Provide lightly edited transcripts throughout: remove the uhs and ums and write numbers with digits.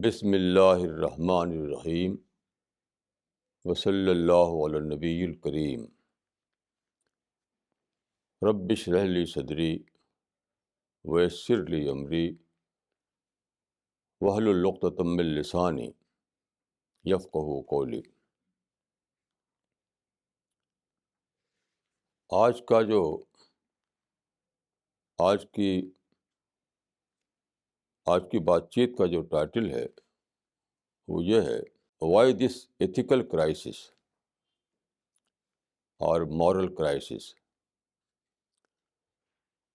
بسم اللہ الرحمن الرحیم وصلی اللہ علی النبی الکریم رب اشرح لی صدری ویسر لی امری واحلل عقدۃ من لسانی یفقہوا قولی۔ آج کی بات چیت کا جو ٹائٹل ہے وہ یہ ہے، وائی دس ایتھیکل کرائسس اور مورل کرائسس۔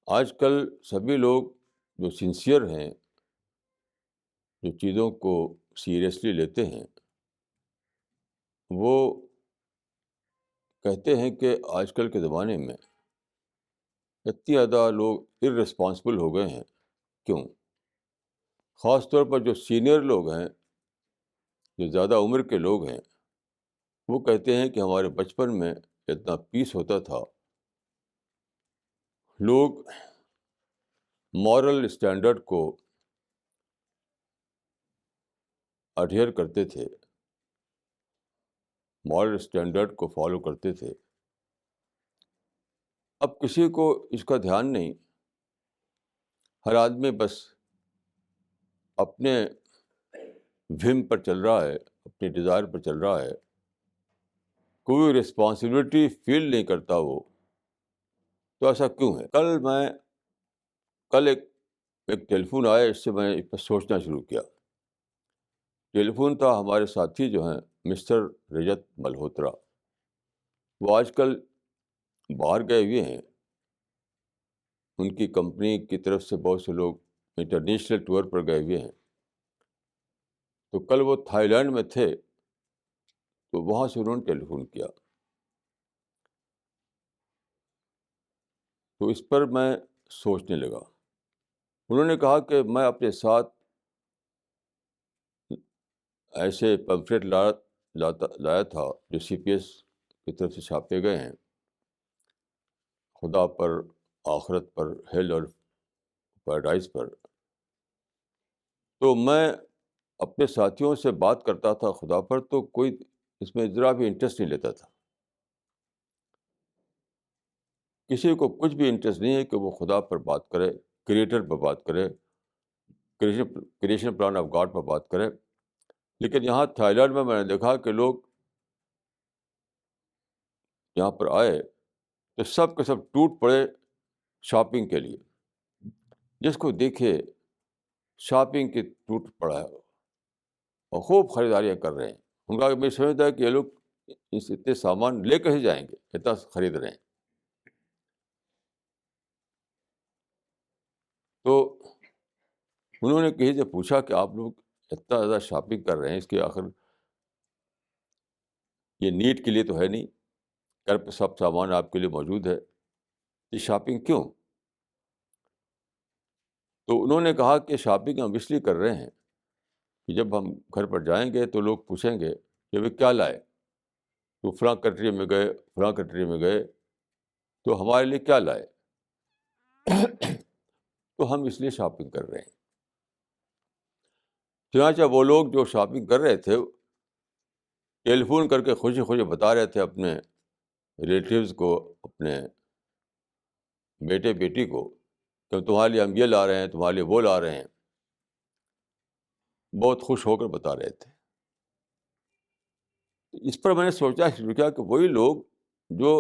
آج کل سبھی لوگ جو سنسیئر ہیں، جو چیزوں کو سیریسلی لیتے ہیں، وہ کہتے ہیں کہ آج کل کے زمانے میں اتنی زیادہ لوگ ارسپانسبل ہو گئے ہیں۔ کیوں؟ خاص طور پر جو سینئر لوگ ہیں، جو زیادہ عمر کے لوگ ہیں، وہ کہتے ہیں کہ ہمارے بچپن میں اتنا پیس ہوتا تھا، لوگ مورل اسٹینڈرڈ کو اڈہیئر کرتے تھے، مورل اسٹینڈرڈ کو فالو کرتے تھے۔ اب کسی کو اس کا دھیان نہیں، ہر آدمی بس اپنے وھم پر چل رہا ہے، اپنی ڈیزائر پر چل رہا ہے، کوئی رسپانسبلٹی فیل نہیں کرتا وہ۔ تو ایسا کیوں ہے؟ کل ایک ٹیلی فون آیا، اس سے میں اس پر سوچنا شروع کیا۔ ٹیلی فون تھا ہمارے ساتھی جو ہیں مسٹر رجت ملہوترا، وہ آج کل باہر گئے ہوئے ہیں، ان کی کمپنی کی طرف سے بہت سے لوگ انٹرنیشنل ٹور پر گئے ہوئے ہیں۔ تو کل وہ تھائی لینڈ میں تھے، تو وہاں سے انہوں نے ٹیلی فون کیا۔ تو اس پر میں سوچنے لگا۔ انہوں نے کہا کہ میں اپنے ساتھ ایسے پمفلیٹ لایا تھا جو سی پی ایس کی طرف سے چھاپے گئے ہیں، خدا پر، آخرت پر، ہیل اور پیراڈائز پر۔ تو میں اپنے ساتھیوں سے بات کرتا تھا خدا پر، تو کوئی اس میں ذرا بھی انٹرسٹ نہیں لیتا تھا۔ کسی کو کچھ بھی انٹرسٹ نہیں ہے کہ وہ خدا پر بات کرے، کریٹر پر بات کرے، کریشن پلان آف گاڈ پر بات کرے۔ لیکن یہاں تھائی لینڈ میں نے دیکھا کہ لوگ یہاں پر آئے تو سب کے سب ٹوٹ پڑے شاپنگ کے لیے۔ جس کو دیکھے شاپنگ کی ٹوٹ پڑا ہے اور خوب خریداریاں کر رہے ہیں۔ ان کا میں سمجھتا ہے کہ یہ لوگ اتنے سامان لے کے ہی جائیں گے، اتنا خرید رہے ہیں۔ تو انہوں نے کسی سے پوچھا کہ آپ لوگ اتنا زیادہ شاپنگ کر رہے ہیں، اس کے آخر یہ نیڈ کے لیے تو ہے نہیں، گھر پہ سب سامان آپ کے لیے موجود ہے، یہ شاپنگ کیوں؟ تو انہوں نے کہا کہ شاپنگ ہم اس لیے کر رہے ہیں کہ جب ہم گھر پر جائیں گے تو لوگ پوچھیں گے کہ وہ کیا لائے، تو فلاں کنٹری میں گئے، فلاں کنٹری میں گئے، تو ہمارے لیے کیا لائے؟ تو ہم اس لیے شاپنگ کر رہے ہیں۔ چنانچہ وہ لوگ جو شاپنگ کر رہے تھے، ٹیلی فون کر کے خوشی خوشی بتا رہے تھے اپنے ریلیٹیوز کو، اپنے بیٹے بیٹی کو، کہ تمہارے لیے ہم یہ لا رہے ہیں، تمہارے لیے وہ لا رہے ہیں، بہت خوش ہو کر بتا رہے تھے۔ اس پر میں نے سوچنا شروع کیا کہ وہی لوگ جو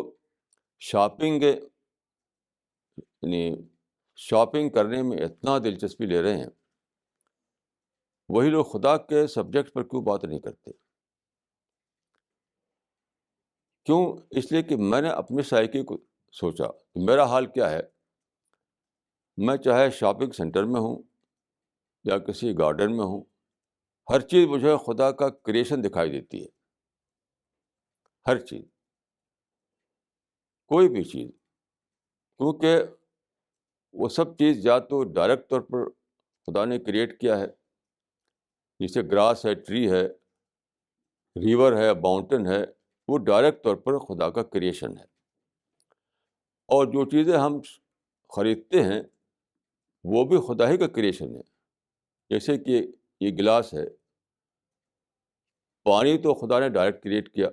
شاپنگ کرنے میں اتنا دلچسپی لے رہے ہیں، وہی لوگ خدا کے سبجیکٹ پر کیوں بات نہیں کرتے؟ کیوں؟ اس لیے کہ میں نے اپنی سائیکی کو سوچا کہ میرا حال کیا ہے۔ میں چاہے شاپنگ سینٹر میں ہوں یا کسی گارڈن میں ہوں، ہر چیز مجھے خدا کا کریشن دکھائی دیتی ہے، ہر چیز، کوئی بھی چیز، کیونکہ وہ سب چیز یا تو ڈائریکٹ طور پر خدا نے کریٹ کیا ہے، جیسے گراس ہے، ٹری ہے، ریور ہے، ماؤنٹین ہے، وہ ڈائریکٹ طور پر خدا کا کریشن ہے۔ اور جو چیزیں ہم خریدتے ہیں وہ بھی خدا ہی کا کریشن ہے۔ جیسے کہ یہ گلاس ہے، پانی تو خدا نے ڈائریکٹ کریٹ کیا،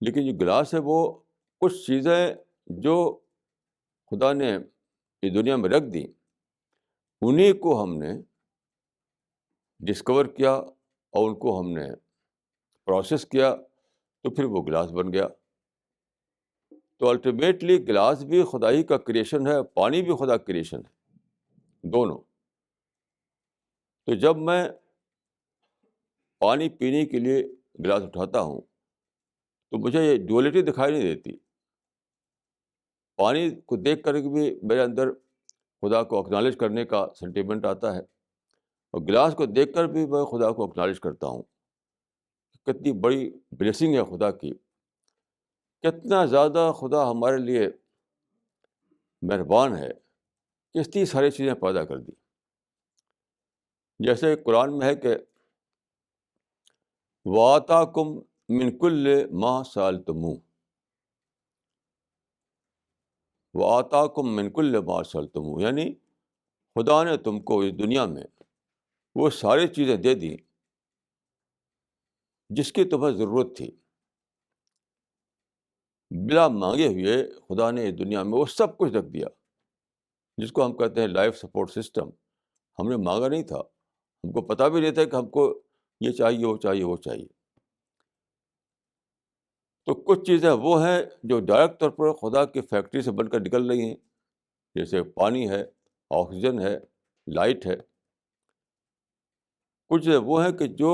لیکن جو گلاس ہے وہ کچھ چیزیں جو خدا نے اس دنیا میں رکھ دی، انہیں کو ہم نے ڈسکور کیا اور ان کو ہم نے پروسیس کیا، تو پھر وہ گلاس بن گیا۔ تو الٹیمیٹلی گلاس بھی خدا ہی کا کریشن ہے، پانی بھی خدا کا کریشن ہے، دونوں۔ تو جب میں پانی پینے کے لیے گلاس اٹھاتا ہوں تو مجھے یہ ڈولیٹی دکھائی نہیں دیتی۔ پانی کو دیکھ کر بھی میرے اندر خدا کو اکنالج کرنے کا سینٹیمنٹ آتا ہے، اور گلاس کو دیکھ کر بھی میں خدا کو اکنالج کرتا ہوں۔ کتنی بڑی بلیسنگ ہے خدا کی، کتنا زیادہ خدا ہمارے لیے مہربان ہے، کتنی ساری چیزیں پیدا کر دی۔ جیسے قرآن میں ہے کہ وَآتَاكُم مِّن كُلِّ مَا سَأَلْتُمُوهُ، وَآتَاكُم مِّن كُلِّ مَا سَأَلْتُمُوهُ، یعنی خدا نے تم کو اس دنیا میں وہ ساری چیزیں دے دی جس کی تمہیں ضرورت تھی۔ بلا مانگے ہوئے خدا نے اس دنیا میں وہ سب کچھ رکھ دیا، جس کو ہم کہتے ہیں لائف سپورٹ سسٹم۔ ہم نے مانگا نہیں تھا، ہم کو پتہ بھی نہیں تھا کہ ہم کو یہ چاہیے، وہ چاہیے، وہ چاہیے۔ تو کچھ چیزیں وہ ہیں جو ڈائریکٹ طور پر خدا کی فیکٹری سے بن کر نکل رہی ہیں، جیسے پانی ہے، آکسیجن ہے، لائٹ ہے۔ کچھ وہ ہیں کہ جو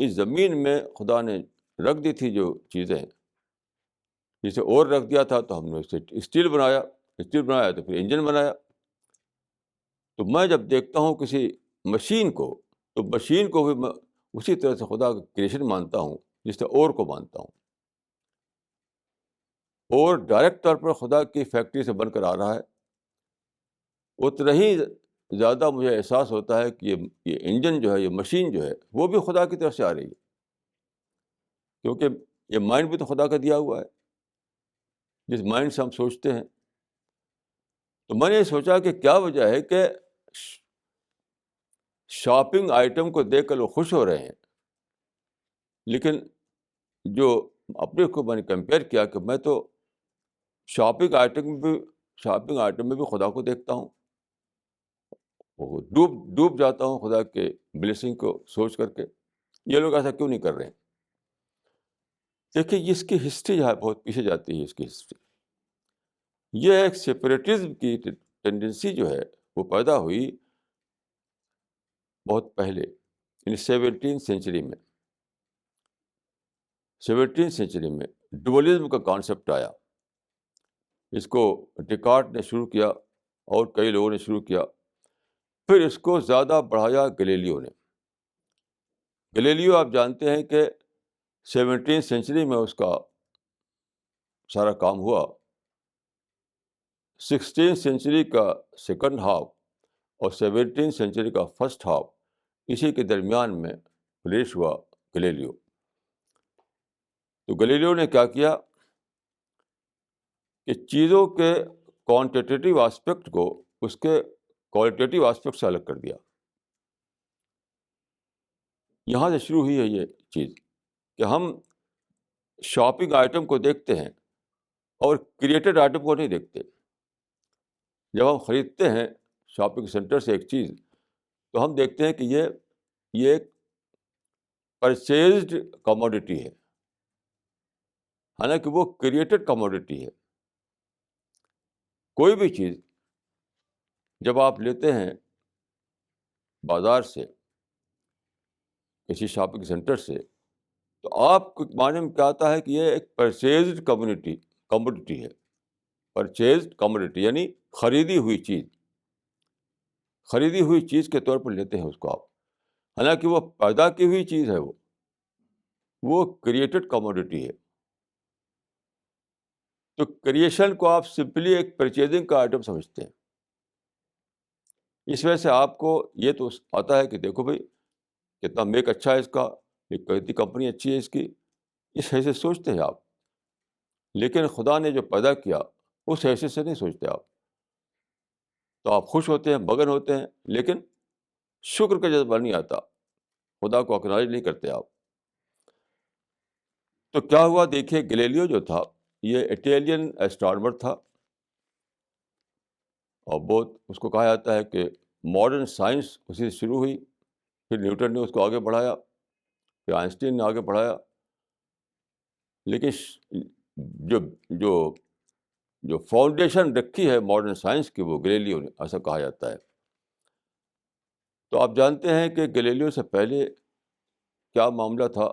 اس زمین میں خدا نے رکھ دی تھی، جو چیزیں جسے اور رکھ دیا تھا تو ہم نے اسے اسٹیل بنایا تو پھر انجن بنایا۔ تو میں جب دیکھتا ہوں کسی مشین کو، تو مشین کو بھی میں اسی طرح سے خدا کا کریشن مانتا ہوں جس سے اور کو مانتا ہوں، اور ڈائریکٹ طور پر خدا کی فیکٹری سے بن کر آ رہا ہے۔ اتنا ہی زیادہ مجھے احساس ہوتا ہے کہ یہ انجن جو ہے، یہ مشین جو ہے، وہ بھی خدا کی طرف سے آ رہی ہے، کیونکہ یہ مائنڈ بھی تو خدا کا دیا ہوا ہے، جس مائنڈ سے ہم سوچتے ہیں۔ تو میں نے سوچا کہ کیا وجہ ہے کہ شاپنگ آئٹم کو دیکھ کر لوگ خوش ہو رہے ہیں، لیکن جو اپنے کو میں نے کمپیئر کیا کہ میں تو شاپنگ آئٹم میں بھی خدا کو دیکھتا ہوں، وہ ڈوب جاتا ہوں خدا کے بلیسنگ کو سوچ کر کے۔ یہ لوگ ایسا کیوں نہیں کر رہے ہیں؟ دیکھیے اس کی ہسٹری جو ہے بہت پیچھے جاتی ہے۔ اس کی ہسٹری یہ ایک سیپریٹزم کی ٹینڈنسی جو ہے وہ پیدا ہوئی بہت پہلے، یعنی 17 سینچری میں ڈوولزم کا کانسیپٹ آیا۔ اس کو ڈیکارٹ نے شروع کیا اور کئی لوگوں نے شروع کیا، پھر اس کو زیادہ بڑھایا گلیلیو نے۔ گلیلیو آپ جانتے ہیں کہ 17 سینچری میں اس کا سارا کام ہوا۔ 16 سینچری کا سیکنڈ ہاف اور 17 سینچری کا فرسٹ ہاف، اسی کے درمیان میں ریلیز ہوا گلیلیو۔ تو گلیلیو نے کیا کیا کہ چیزوں کے کوانٹیٹیو آسپیکٹ کو اس کے کوالٹیٹیو آسپیکٹ سے الگ کر دیا۔ یہاں سے شروع ہوئی ہے یہ چیز کہ ہم شاپنگ آئٹم کو دیکھتے ہیں اور کریٹڈ آئٹم کو نہیں دیکھتے۔ جب ہم خریدتے ہیں شاپنگ سینٹر سے ایک چیز، تو ہم دیکھتے ہیں کہ یہ ایک پرچیزڈ کموڈٹی ہے، حالانکہ وہ کریٹڈ کموڈٹی ہے۔ کوئی بھی چیز جب آپ لیتے ہیں بازار سے، کسی شاپنگ سینٹر سے، تو آپ کو معنی میں کیا آتا ہے کہ یہ ایک پرچیزڈ کموڈٹی ہے۔ پرچیزڈ کموڈٹی یعنی خریدی ہوئی چیز کے طور پر لیتے ہیں اس کو آپ، حالانکہ وہ پیدا کی ہوئی چیز ہے، وہ کریٹڈ کموڈٹی ہے۔ تو کریشن کو آپ سمپلی ایک پرچیزنگ کا آئٹم سمجھتے ہیں۔ اس وجہ سے آپ کو یہ تو آتا ہے کہ دیکھو بھائی کتنا میک اچھا ہے اس کا، کتنی کمپنی اچھی ہے اس کی، اس حیثیت سے سوچتے ہیں آپ۔ لیکن خدا نے جو پیدا کیا اس حیثیت سے نہیں سوچتے آپ۔ تو آپ خوش ہوتے ہیں، مگن ہوتے ہیں، لیکن شکر کا جذبہ نہیں آتا، خدا کو اکنالج نہیں کرتے آپ. تو کیا ہوا دیکھیے، گلیلیو جو تھا یہ اٹیلین اسٹرانومر تھا، اور بہت اس کو کہا جاتا ہے کہ ماڈرن سائنس اسی سے شروع ہوئی. پھر نیوٹن نے اس کو آگے بڑھایا، پھر آئنسٹین نے آگے بڑھایا. لیکن جو جو جو فاؤنڈیشن رکھی ہے ماڈرن سائنس کی، وہ گلیلیو نے، ایسا کہا جاتا ہے. تو آپ جانتے ہیں کہ گلیلیو سے پہلے کیا معاملہ تھا.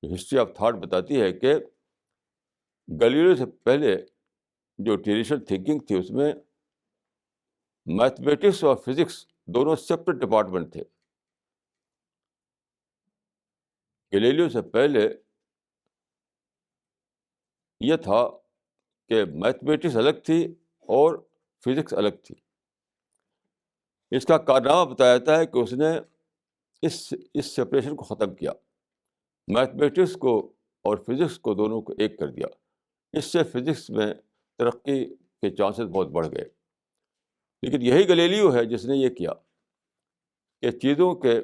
ہسٹری آف تھاٹ بتاتی ہے کہ گلیلیو سے پہلے جو ٹریڈیشنل تھنکنگ تھی اس میں میتھمیٹکس اور فزکس دونوں سیپریٹ ڈپارٹمنٹ تھے. گلیلیو سے پہلے یہ تھا کہ میتھمیٹکس الگ تھی اور فزکس الگ تھی. اس کا کارنامہ بتایا جاتا ہے کہ اس نے اس سپریشن کو ختم کیا، میتھمیٹکس کو اور فزکس کو دونوں کو ایک کر دیا. اس سے فزکس میں ترقی کے چانسز بہت بڑھ گئے. لیکن یہی گلیلیو ہے جس نے یہ کیا کہ چیزوں کے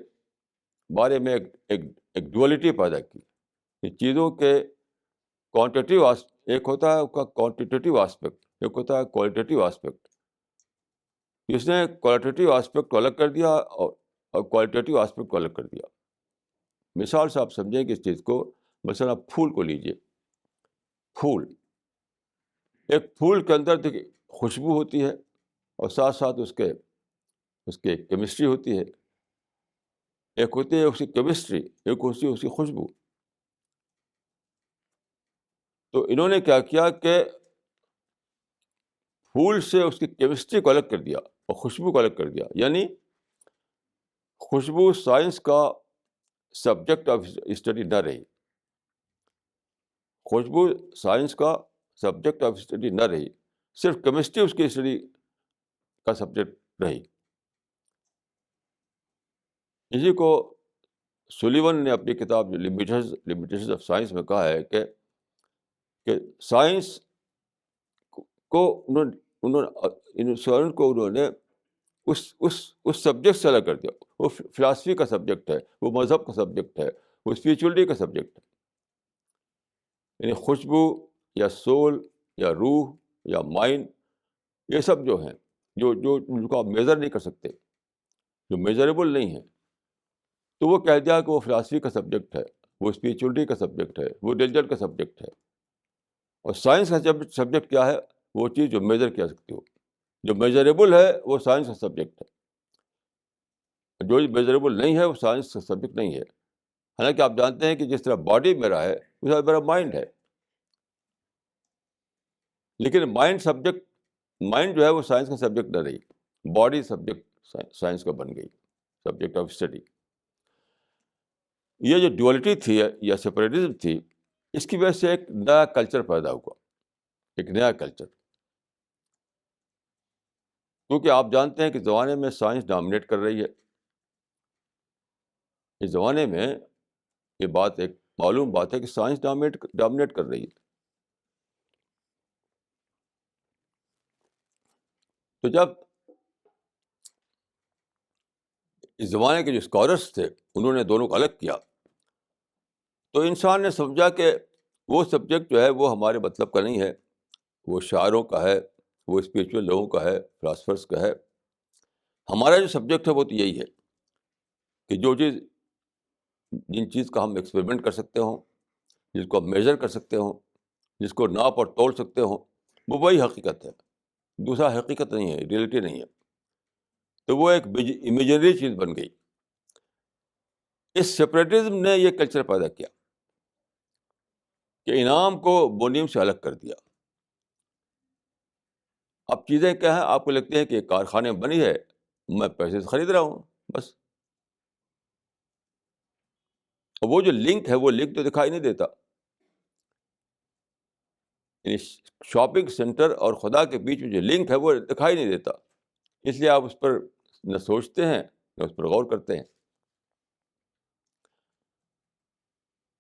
بارے میں ایک ڈولیٹی پیدا کی. کہ چیزوں کے کوانٹیٹیو ایک ہوتا ہے اس کا کوانٹیٹیو آسپیکٹ، ایک ہوتا ہے کوالٹیٹیو آسپیکٹ. اس نے کوالٹیٹیو آسپیکٹ کو الگ کر دیا اور کوالٹیٹیو آسپیکٹ کو الگ کر دیا. مثال سے آپ سمجھیں کہ اس چیز کو، مثلا آپ پھول کو لیجیے. پھول، ایک پھول کے اندر دیکھیے خوشبو ہوتی ہے، اور ساتھ ساتھ اس کے کیمسٹری ہوتی ہے. ایک ہوتی ہے اس کی کیمسٹری، ایک ہوتی ہے اس کی خوشبو. تو انہوں نے کیا کیا کہ پھول سے اس کی کیمسٹری کو الگ کر دیا اور خوشبو کو الگ کر دیا. یعنی خوشبو سائنس کا سبجیکٹ آف اسٹڈی نہ رہی، خوشبو سائنس کا سبجیکٹ آف اسٹڈی نہ رہی، صرف کیمسٹری اس کی اسٹڈی کا سبجیکٹ رہی. اسی کو سولیون نے اپنی کتاب لمیٹیشنز آف سائنس میں کہا ہے کہ سائنس کو انہوں نے اس سبجیکٹ سے الگ کر دیا. وہ فلاسفی کا سبجیکٹ ہے، وہ مذہب کا سبجیکٹ ہے، وہ اسپریچولیٹی کا سبجیکٹ ہے. یعنی خوشبو یا سول یا روح یا مائنڈ، یہ سب جو ہیں جو کو آپ میزر نہیں کر سکتے، جو میزریبل نہیں ہیں، تو وہ کہہ دیا کہ وہ فلاسفی کا سبجیکٹ ہے، وہ اسپریچولیٹی کا سبجیکٹ ہے، وہ ریلیجن کا سبجیکٹ ہے. اور سائنس کا سبجیکٹ کیا ہے؟ وہ چیز جو میجر کیا سکتی ہو. جو میجریبل ہے وہ سائنس کا سبجیکٹ ہے، جو میجریبل نہیں ہے وہ سائنس کا سبجیکٹ نہیں ہے. حالانکہ آپ جانتے ہیں کہ جس طرح باڈی میرا ہے اس طرح میرا مائنڈ ہے. لیکن مائنڈ جو ہے وہ سائنس کا سبجیکٹ نہ رہی، باڈی سبجیکٹ سائنس کا بن گئی، سبجیکٹ آف اسٹڈی. یہ جو ڈولیٹی تھی یا سپریٹزم تھی، اس کی وجہ سے ایک نیا کلچر پیدا ہوا، ایک نیا کلچر. کیونکہ آپ جانتے ہیں کہ زمانے میں سائنس ڈومینیٹ کر رہی ہے. اس زمانے میں یہ بات ایک معلوم بات ہے کہ سائنس ڈومینیٹ کر رہی ہے. تو جب اس زمانے کے جو اسکالرس تھے انہوں نے دونوں کو الگ کیا، تو انسان نے سمجھا کہ وہ سبجیکٹ جو ہے وہ ہمارے مطلب کا نہیں ہے، وہ شاعروں کا ہے، وہ اسپریچول لوگوں کا ہے، فلاسفرس کا ہے. ہمارا جو سبجیکٹ ہے وہ تو یہی ہے کہ جن چیز کا ہم ایکسپیریمنٹ کر سکتے ہوں، جس کو ہم میجر کر سکتے ہوں، جس کو ناپ اور تول سکتے ہوں، وہ وہی حقیقت ہے، دوسرا حقیقت نہیں ہے، ریئلٹی نہیں ہے. تو وہ ایک امیجنری چیز بن گئی. اس سپریٹزم نے یہ کلچر پیدا کیا کہ انعام کو بونیم سے الگ کر دیا. اب چیزیں کیا ہیں؟ آپ کو لگتے ہیں کہ ایک کارخانے میں بنی ہے، میں پیسے سے خرید رہا ہوں بس. وہ جو لنک ہے وہ لنک تو دکھائی نہیں دیتا. یعنی شاپنگ سینٹر اور خدا کے بیچ میں جو لنک ہے وہ دکھائی نہیں دیتا، اس لیے آپ اس پر نہ سوچتے ہیں نہ اس پر غور کرتے ہیں.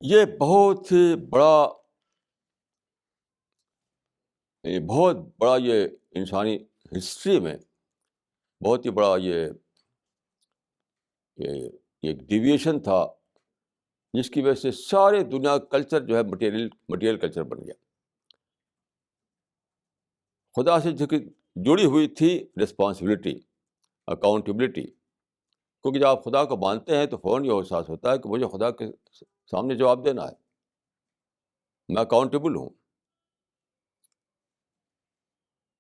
یہ بہت بڑا یہ انسانی ہسٹری میں بہت ہی بڑا یہ یہ ایک ڈیویشن تھا جس کی وجہ سے سارے دنیا کا کلچر جو ہے مٹیریل کلچر بن گیا. خدا سے جڑی ہوئی تھی رسپانسبلٹی، اکاؤنٹیبلٹی، کیونکہ جب آپ خدا کو مانتے ہیں تو فوراً یہ احساس ہوتا ہے کہ مجھے خدا کے سامنے جواب دینا ہے، میں اکاؤنٹیبل ہوں.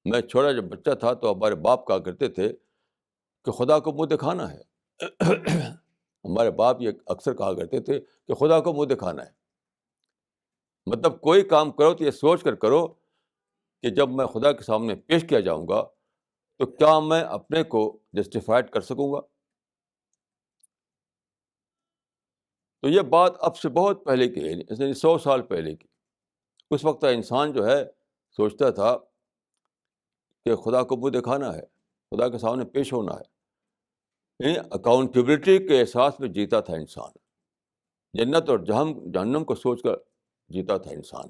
میں چھوٹا جب بچہ تھا تو ہمارے باپ کہا کرتے تھے کہ خدا کو منہ دکھانا ہے. ہمارے باپ یہ اکثر کہا کرتے تھے کہ خدا کو منہ دکھانا ہے. مطلب کوئی کام کرو تو یہ سوچ کر کرو کہ جب میں خدا کے سامنے پیش کیا جاؤں گا تو کیا میں اپنے کو جسٹیفائڈ کر سکوں گا. تو یہ بات اب سے بہت پہلے کی ہے، یعنی 100 سال پہلے کی. اس وقت انسان جو ہے سوچتا تھا کہ خدا کو منہ دکھانا ہے، خدا کے سامنے پیش ہونا ہے. یعنی اکاؤنٹیبلٹی کے احساس میں جیتا تھا انسان. جنت اور جہنم کو سوچ کر جیتا تھا انسان.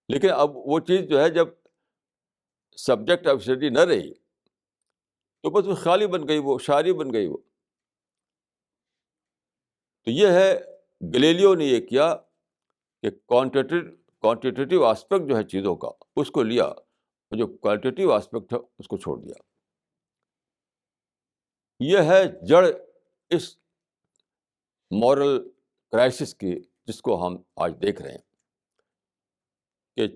لیکن اب وہ چیز جو ہے جب سبجیکٹ آف اسٹڈی نہ رہی تو بس وہ خالی بن گئی، وہ شاعری بن گئی. وہ تو یہ ہے گلیلیو نے یہ کیا کہ کوانٹیٹیو آسپیکٹ جو ہے چیزوں کا اس کو لیا، اور جو کوالٹیٹیو آسپیکٹ ہے اس کو چھوڑ دیا. یہ ہے جڑ اس مورل کرائسس کی جس کو ہم آج دیکھ رہے ہیں کہ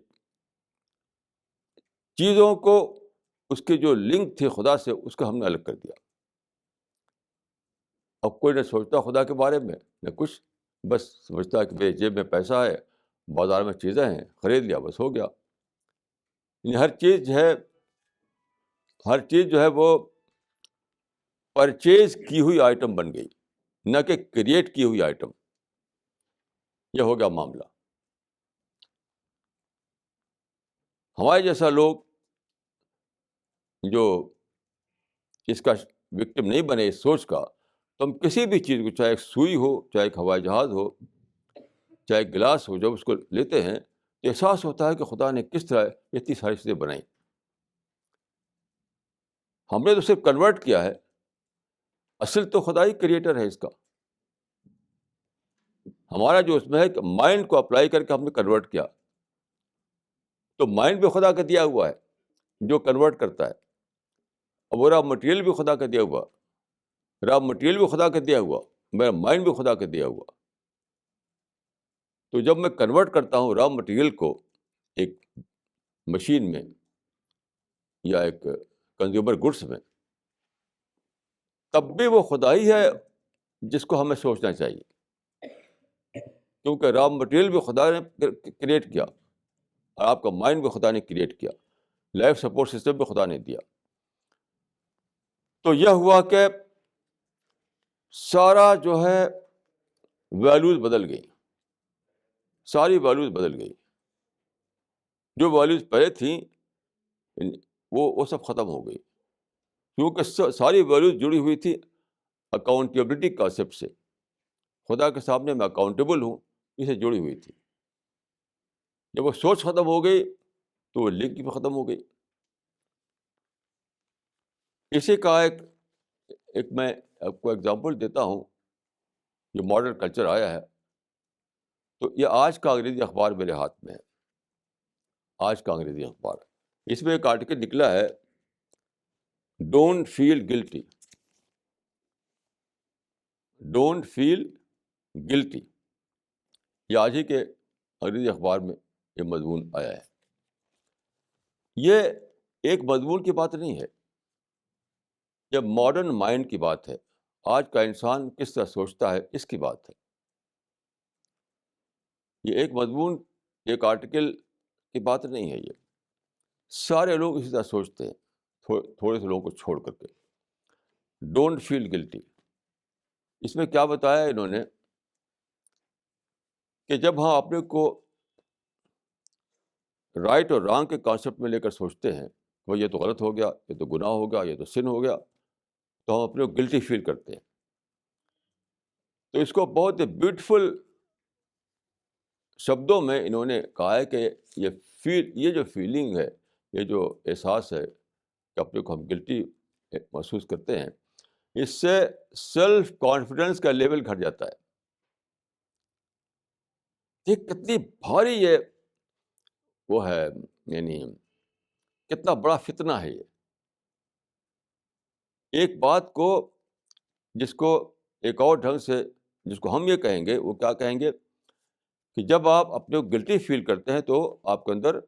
چیزوں کو اس کی جو لنک تھی خدا سے اس کو ہم نے الگ کر دیا. اب کوئی نہ سوچتا خدا کے بارے میں نہ کچھ، بس سمجھتا ہے کہ میرے جیب میں پیسہ ہے، بازار میں چیزیں ہیں، خرید لیا بس ہو گیا. یعنی ہر چیز جو ہے وہ پرچیز کی ہوئی آئٹم بن گئی، نہ کہ کریٹ کی ہوئی آئٹم. یہ ہو گیا معاملہ. ہمارے جیسا لوگ جو اس کا وکٹم نہیں بنے اس سوچ کا، تو ہم کسی بھی چیز کو، چاہے ایک سوئی ہو، چاہے ایک ہوائی جہاز ہو، چاہے ایک گلاس ہو، جب اس کو لیتے ہیں تو احساس ہوتا ہے کہ خدا نے کس طرح اتنی ساری چیزیں بنائیں. ہم نے تو صرف کنورٹ کیا ہے، اصل تو خدا ہی کریٹر ہے اس کا. ہمارا جو اس میں ہے کہ مائنڈ کو اپلائی کر کے ہم نے کنورٹ کیا، تو مائنڈ بھی خدا کا دیا ہوا ہے جو کنورٹ کرتا ہے، اور وہ را مٹیریل بھی خدا کا دیا ہوا، خدا کا دیا ہوا، میرا مائنڈ بھی خدا کا دیا ہوا. تو جب میں کنورٹ کرتا ہوں را مٹیریل کو ایک مشین میں یا ایک کنزیومر گڈس میں، تب بھی وہ خدا ہی ہے جس کو ہمیں سوچنا چاہیے، کیونکہ را مٹیریل بھی خدا نے کریٹ کیا، اور آپ کا مائنڈ بھی خدا نے کریٹ کیا، لائف سپورٹ سسٹم بھی خدا نے دیا. تو یہ ہوا کہ سارا جو ہے ویلیوز بدل گئی، ساری ویلیوز بدل گئی. جو ویلیوز پہلے تھیں وہ سب ختم ہو گئی، کیونکہ ساری ویلیوز جڑی ہوئی تھی اکاؤنٹیبلٹی کانسیپٹ سے. خدا کے سامنے میں اکاؤنٹیبل ہوں، اسے جڑی ہوئی تھی. جب وہ سوچ ختم ہو گئی تو وہ لنک بھی ختم ہو گئی. اسی کا ایک میں آپ کو ایگزامپل دیتا ہوں. جو ماڈرن کلچر آیا ہے، تو یہ آج کا انگریزی اخبار میرے ہاتھ میں ہے، آج کا انگریزی اخبار. اس میں ایک آرٹیکل نکلا ہے، don't feel guilty, don't feel گلٹی. یہ آج ہی کے انگریزی اخبار میں یہ مضمون آیا ہے. یہ ایک مضمون کی بات نہیں ہے، یہ ماڈرن مائنڈ کی بات ہے. آج کا انسان کس طرح سوچتا ہے اس کی بات ہے. یہ ایک مضمون، ایک آرٹیکل کی بات نہیں ہے. یہ سارے لوگ اسی طرح سوچتے ہیں، تھوڑے سے لوگوں کو چھوڑ کر کے. ڈونٹ فیل گلٹی. اس میں کیا بتایا انہوں نے کہ جب ہم اپنے کو رائٹ اور رانگ کے کانسیپٹ میں لے کر سوچتے ہیں، وہ یہ تو غلط ہو گیا، یہ تو گناہ ہو گیا، یہ تو سن ہو گیا، تو ہم اپنے کو گلٹی فیل کرتے ہیں. تو اس کو بہت بیوٹیفل شبدوں میں انہوں نے کہا ہے کہ یہ جو فیلنگ ہے، یہ جو احساس ہے کہ اپنے کو ہم گلٹی محسوس کرتے ہیں، اس سے سیلف کانفیڈنس کا لیول گھٹ جاتا ہے. یہ کتنی بھاری یہ وہ ہے، یعنی کتنا بڑا فتنہ ہے یہ. ایک بات کو جس کو ایک اور ڈھنگ سے جس کو ہم یہ کہیں گے، وہ کیا کہیں گے کہ جب آپ اپنے کو گلٹی فیل کرتے ہیں تو آپ کے اندر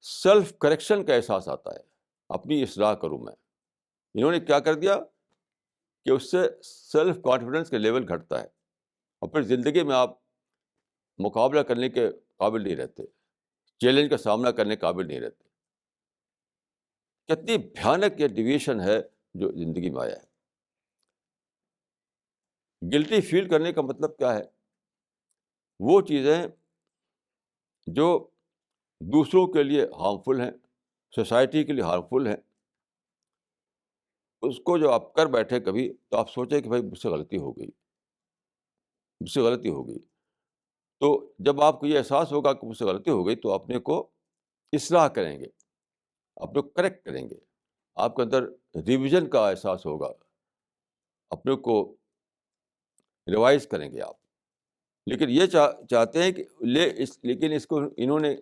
سیلف کریکشن کا احساس آتا ہے، اپنی اصلاح کروں میں. انہوں نے کیا کر دیا کہ اس سے سیلف کانفیڈنس کا لیول گھٹتا ہے، اور پھر زندگی میں آپ مقابلہ کرنے کے قابل نہیں رہتے، چیلنج کا سامنا کرنے کے قابل نہیں رہتے. کتنی بھیانک یہ ڈیویشن ہے جو زندگی میں آیا ہے. گلٹی فیل کرنے کا مطلب کیا ہے؟ وہ چیزیں جو دوسروں کے لیے ہارمفل ہیں، سوسائٹی کے لیے ہارمفل ہیں، اس کو جو آپ کر بیٹھے کبھی تو آپ سوچیں کہ بھائی مجھ سے غلطی ہو گئی، مجھ سے غلطی ہو گئی. تو جب آپ کو یہ احساس ہوگا کہ مجھ سے غلطی ہو گئی تو اپنے کو اصلاح کریں گے، اپنے کو کریکٹ کریں گے، آپ کے اندر ریویژن کا احساس ہوگا، اپنے کو ریوائز کریں گے آپ. لیکن یہ چاہتے ہیں کہ لیکن اس کو انہوں نے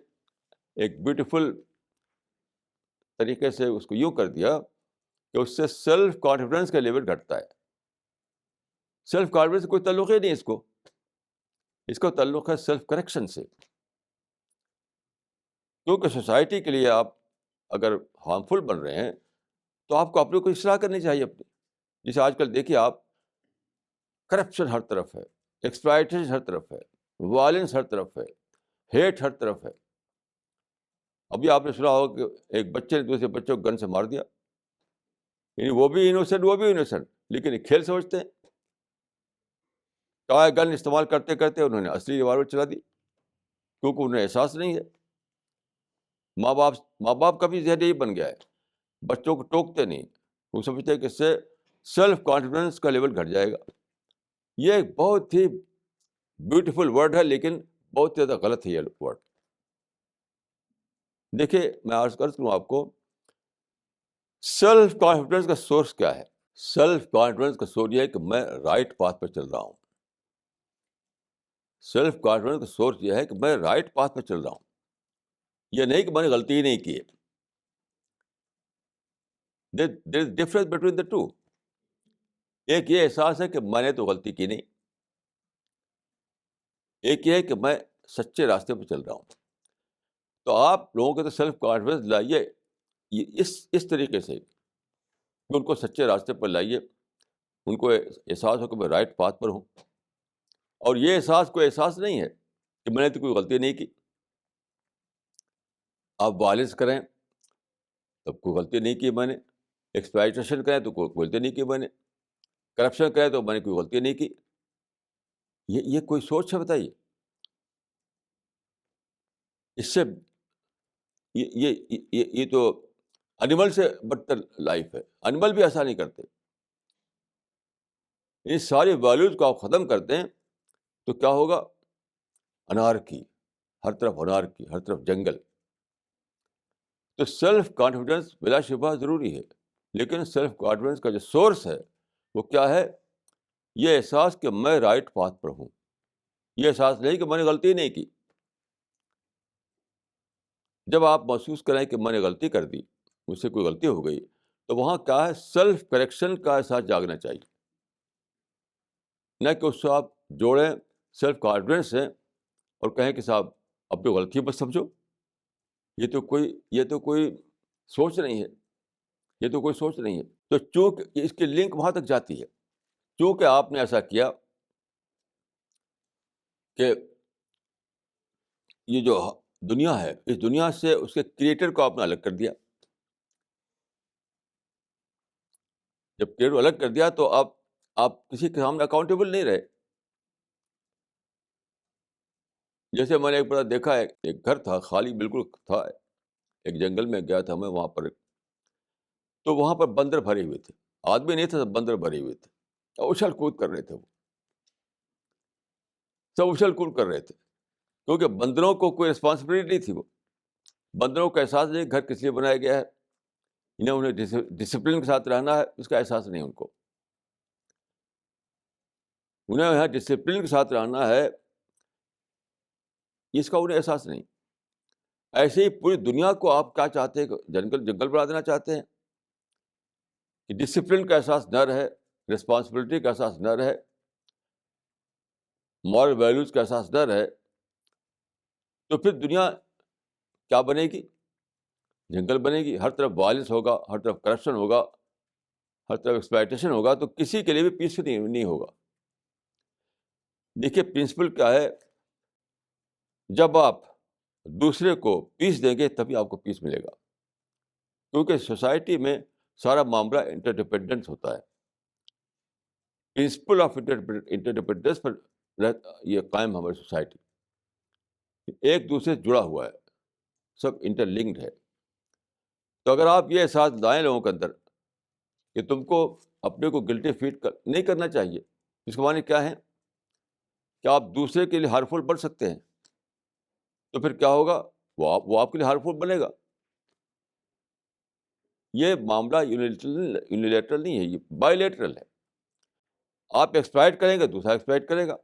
ایک بیوٹیفل طریقے سے اس کو یوں کر دیا کہ اس سے سیلف کانفیڈنس کا لیول گھٹتا ہے. سیلف کانفیڈنس سے کوئی تعلق ہی نہیں اس کو تعلق ہے سیلف کریکشن سے. کیونکہ سوسائٹی کے لیے آپ اگر ہارمفل بن رہے ہیں تو آپ کو اپنے کو اصلاح کرنی چاہیے اپنی. جیسے آج کل دیکھیے آپ، کرپشن ہر طرف ہے، ایکسپلائٹیشن ہر طرف ہے، وائلنس ہر طرف ہے، ہیٹ ہر طرف ہے. ابھی آپ نے سنا ہوگا کہ ایک بچے نے دوسرے بچوں کو گن سے مار دیا، یعنی وہ بھی انوسنٹ لیکن کھیل سمجھتے ہیں. ٹوائے گن استعمال کرتے کرتے انہوں نے اصلی ریوالور چلا دی، کیونکہ انہیں احساس نہیں ہے. ماں باپ کا بھی ذہن یہی بن گیا ہے، بچوں کو ٹوکتے نہیں، وہ سمجھتے ہیں کہ اس سے سیلف کانفیڈنس کا لیول گھٹ جائے گا. یہ ایک بہت ہی بیوٹیفل ورڈ ہے لیکن بہت زیادہ غلط ہے یہ ورڈ. دیکھیے میں عرض کروں آپ کو، سیلف کانفیڈنس کا سورس کیا ہے؟ سیلف کانفیڈنس کا سورس یہ ہے کہ میں رائٹ پاتھ پہ چل رہا ہوں. سیلف کانفیڈنس کا سورس یہ ہے کہ میں رائٹ پاتھ پہ چل رہا ہوں، یہ نہیں کہ میں نے غلطی ہی نہیں کی. There is difference between the two. ایک یہ احساس ہے کہ میں نے تو غلطی کی نہیں، ایک یہ ہے کہ میں سچے راستے پہ چل رہا ہوں. تو آپ لوگوں کے تو سیلف کانفیڈنس لائیے اس طریقے سے کہ ان کو سچے راستے پر لائیے، ان کو احساس ہو کہ میں رائٹ پاتھ پر ہوں. اور یہ احساس کوئی احساس نہیں ہے کہ میں نے تو کوئی غلطی نہیں کی. آپ وائلنس کریں تب کوئی غلطی نہیں کی میں نے، ایکسپلائٹیشن کریں تو کوئی غلطی نہیں کی میں نے، کرپشن کریں تو میں نے کوئی غلطی نہیں کی. یہ کوئی سوچ ہے بتائیے؟ اس سے یہ تو انیمل سے بدتر لائف ہے. انیمل بھی ایسا نہیں کرتے. یہ ساری ویلیوز کو آپ ختم کرتے ہیں تو کیا ہوگا؟ انارکی، ہر طرف انارکی، ہر طرف جنگل. تو سیلف کانفیڈنس بلا شبہ ضروری ہے، لیکن سیلف کانفیڈنس کا جو سورس ہے وہ کیا ہے؟ یہ احساس کہ میں رائٹ پاتھ پر ہوں، یہ احساس نہیں کہ میں نے غلطی نہیں کی. جب آپ محسوس کریں کہ میں نے غلطی کر دی، مجھ سے کوئی غلطی ہو گئی، تو وہاں کیا ہے؟ سیلف کریکشن کا احساس جاگنا چاہیے، نہ کہ اس سے آپ جوڑیں سیلف کانفیڈنس سے اور کہیں کہ صاحب اپنی غلطی بس سمجھو. یہ تو کوئی سوچ نہیں ہے، یہ تو کوئی سوچ نہیں ہے. تو چونکہ اس کی لنک وہاں تک جاتی ہے، چونکہ آپ نے ایسا کیا کہ یہ جو دنیا ہے، اس دنیا سے اس کے کریٹر کو آپ نے الگ کر دیا. جب کریٹر الگ کر دیا تو آپ کسی کے سامنے اکاؤنٹیبل نہیں رہے. جیسے میں نے ایک بار دیکھا ہے، ایک گھر تھا خالی بالکل تھا، ایک جنگل میں گیا تھا میں وہاں پر، تو وہاں پر بندر بھرے ہوئے تھے. آدمی نہیں تھا، سب بندر بھرے ہوئے تھے، اچھل کود کر رہے تھے. وہ سب اچھل کود کر رہے تھے کیونکہ بندروں کو کوئی رسپانسبلٹی نہیں تھی. وہ بندروں کا احساس نہیں گھر کس لیے بنایا گیا ہے، انہیں ڈسپلن کے ساتھ رہنا ہے، اس کا احساس نہیں ان کو. انہیں یہاں ڈسپلن کے ساتھ رہنا ہے، اس کا انہیں احساس نہیں. ایسے ہی پوری دنیا کو آپ کیا چاہتے ہیں؟ جنگل جنگل بنا دینا چاہتے ہیں کہ ڈسپلن کا احساس نہ رہے، رسپانسبلٹی کا احساس نہ رہے، مورل ویلیوز کا احساس نہ رہے. تو پھر دنیا کیا بنے گی؟ جنگل بنے گی. ہر طرف وائلنس ہوگا، ہر طرف کرپشن ہوگا، ہر طرف ایکسپلائٹیشن ہوگا، تو کسی کے لیے بھی پیس نہیں ہوگا. دیکھیے پرنسپل کیا ہے، جب آپ دوسرے کو پیس دیں گے تبھی آپ کو پیس ملے گا. کیونکہ سوسائٹی میں سارا معاملہ انٹرڈیپینڈنس ہوتا ہے. پرنسپل آف انٹرڈیپینڈنس پر یہ قائم ہماری سوسائٹی ایک دوسرے سے جڑا ہوا ہے، سب انٹر لنکڈ ہے. تو اگر آپ یہ احساس لائیں لوگوں کے اندر کہ تم کو اپنے کو گلٹی فیل نہیں کرنا چاہیے، اس کے معنی کیا ہے کہ آپ دوسرے کے لیے ہارمفل بن سکتے ہیں، تو پھر کیا ہوگا؟ وہ آپ کے لیے ہارمفل بنے گا. یہ معاملہ یونیلیٹرل نہیں ہے، یہ بائی لیٹرل ہے. آپ ایکسپلائٹ کریں گے دوسرا ایکسپلائٹ کرے گا،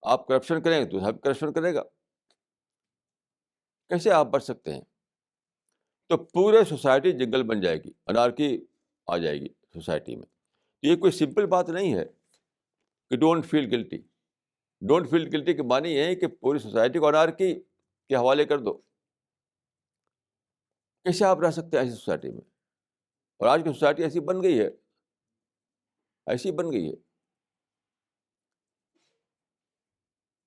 آپ کرپشن کریں گے دوسرا کرپشن کرے گا. کیسے آپ بچ سکتے ہیں؟ تو پورے سوسائٹی جنگل بن جائے گی، انارکی آ جائے گی سوسائٹی میں. یہ کوئی سمپل بات نہیں ہے کہ don't feel guilty. Don't feel گلٹی کے معنی یہ ہے کہ پوری سوسائٹی کو انارکی کے حوالے کر دو. کیسے آپ رہ سکتے ہیں ایسی سوسائٹی میں؟ اور آج کی سوسائٹی ایسی بن گئی ہے، ایسی بن گئی ہے.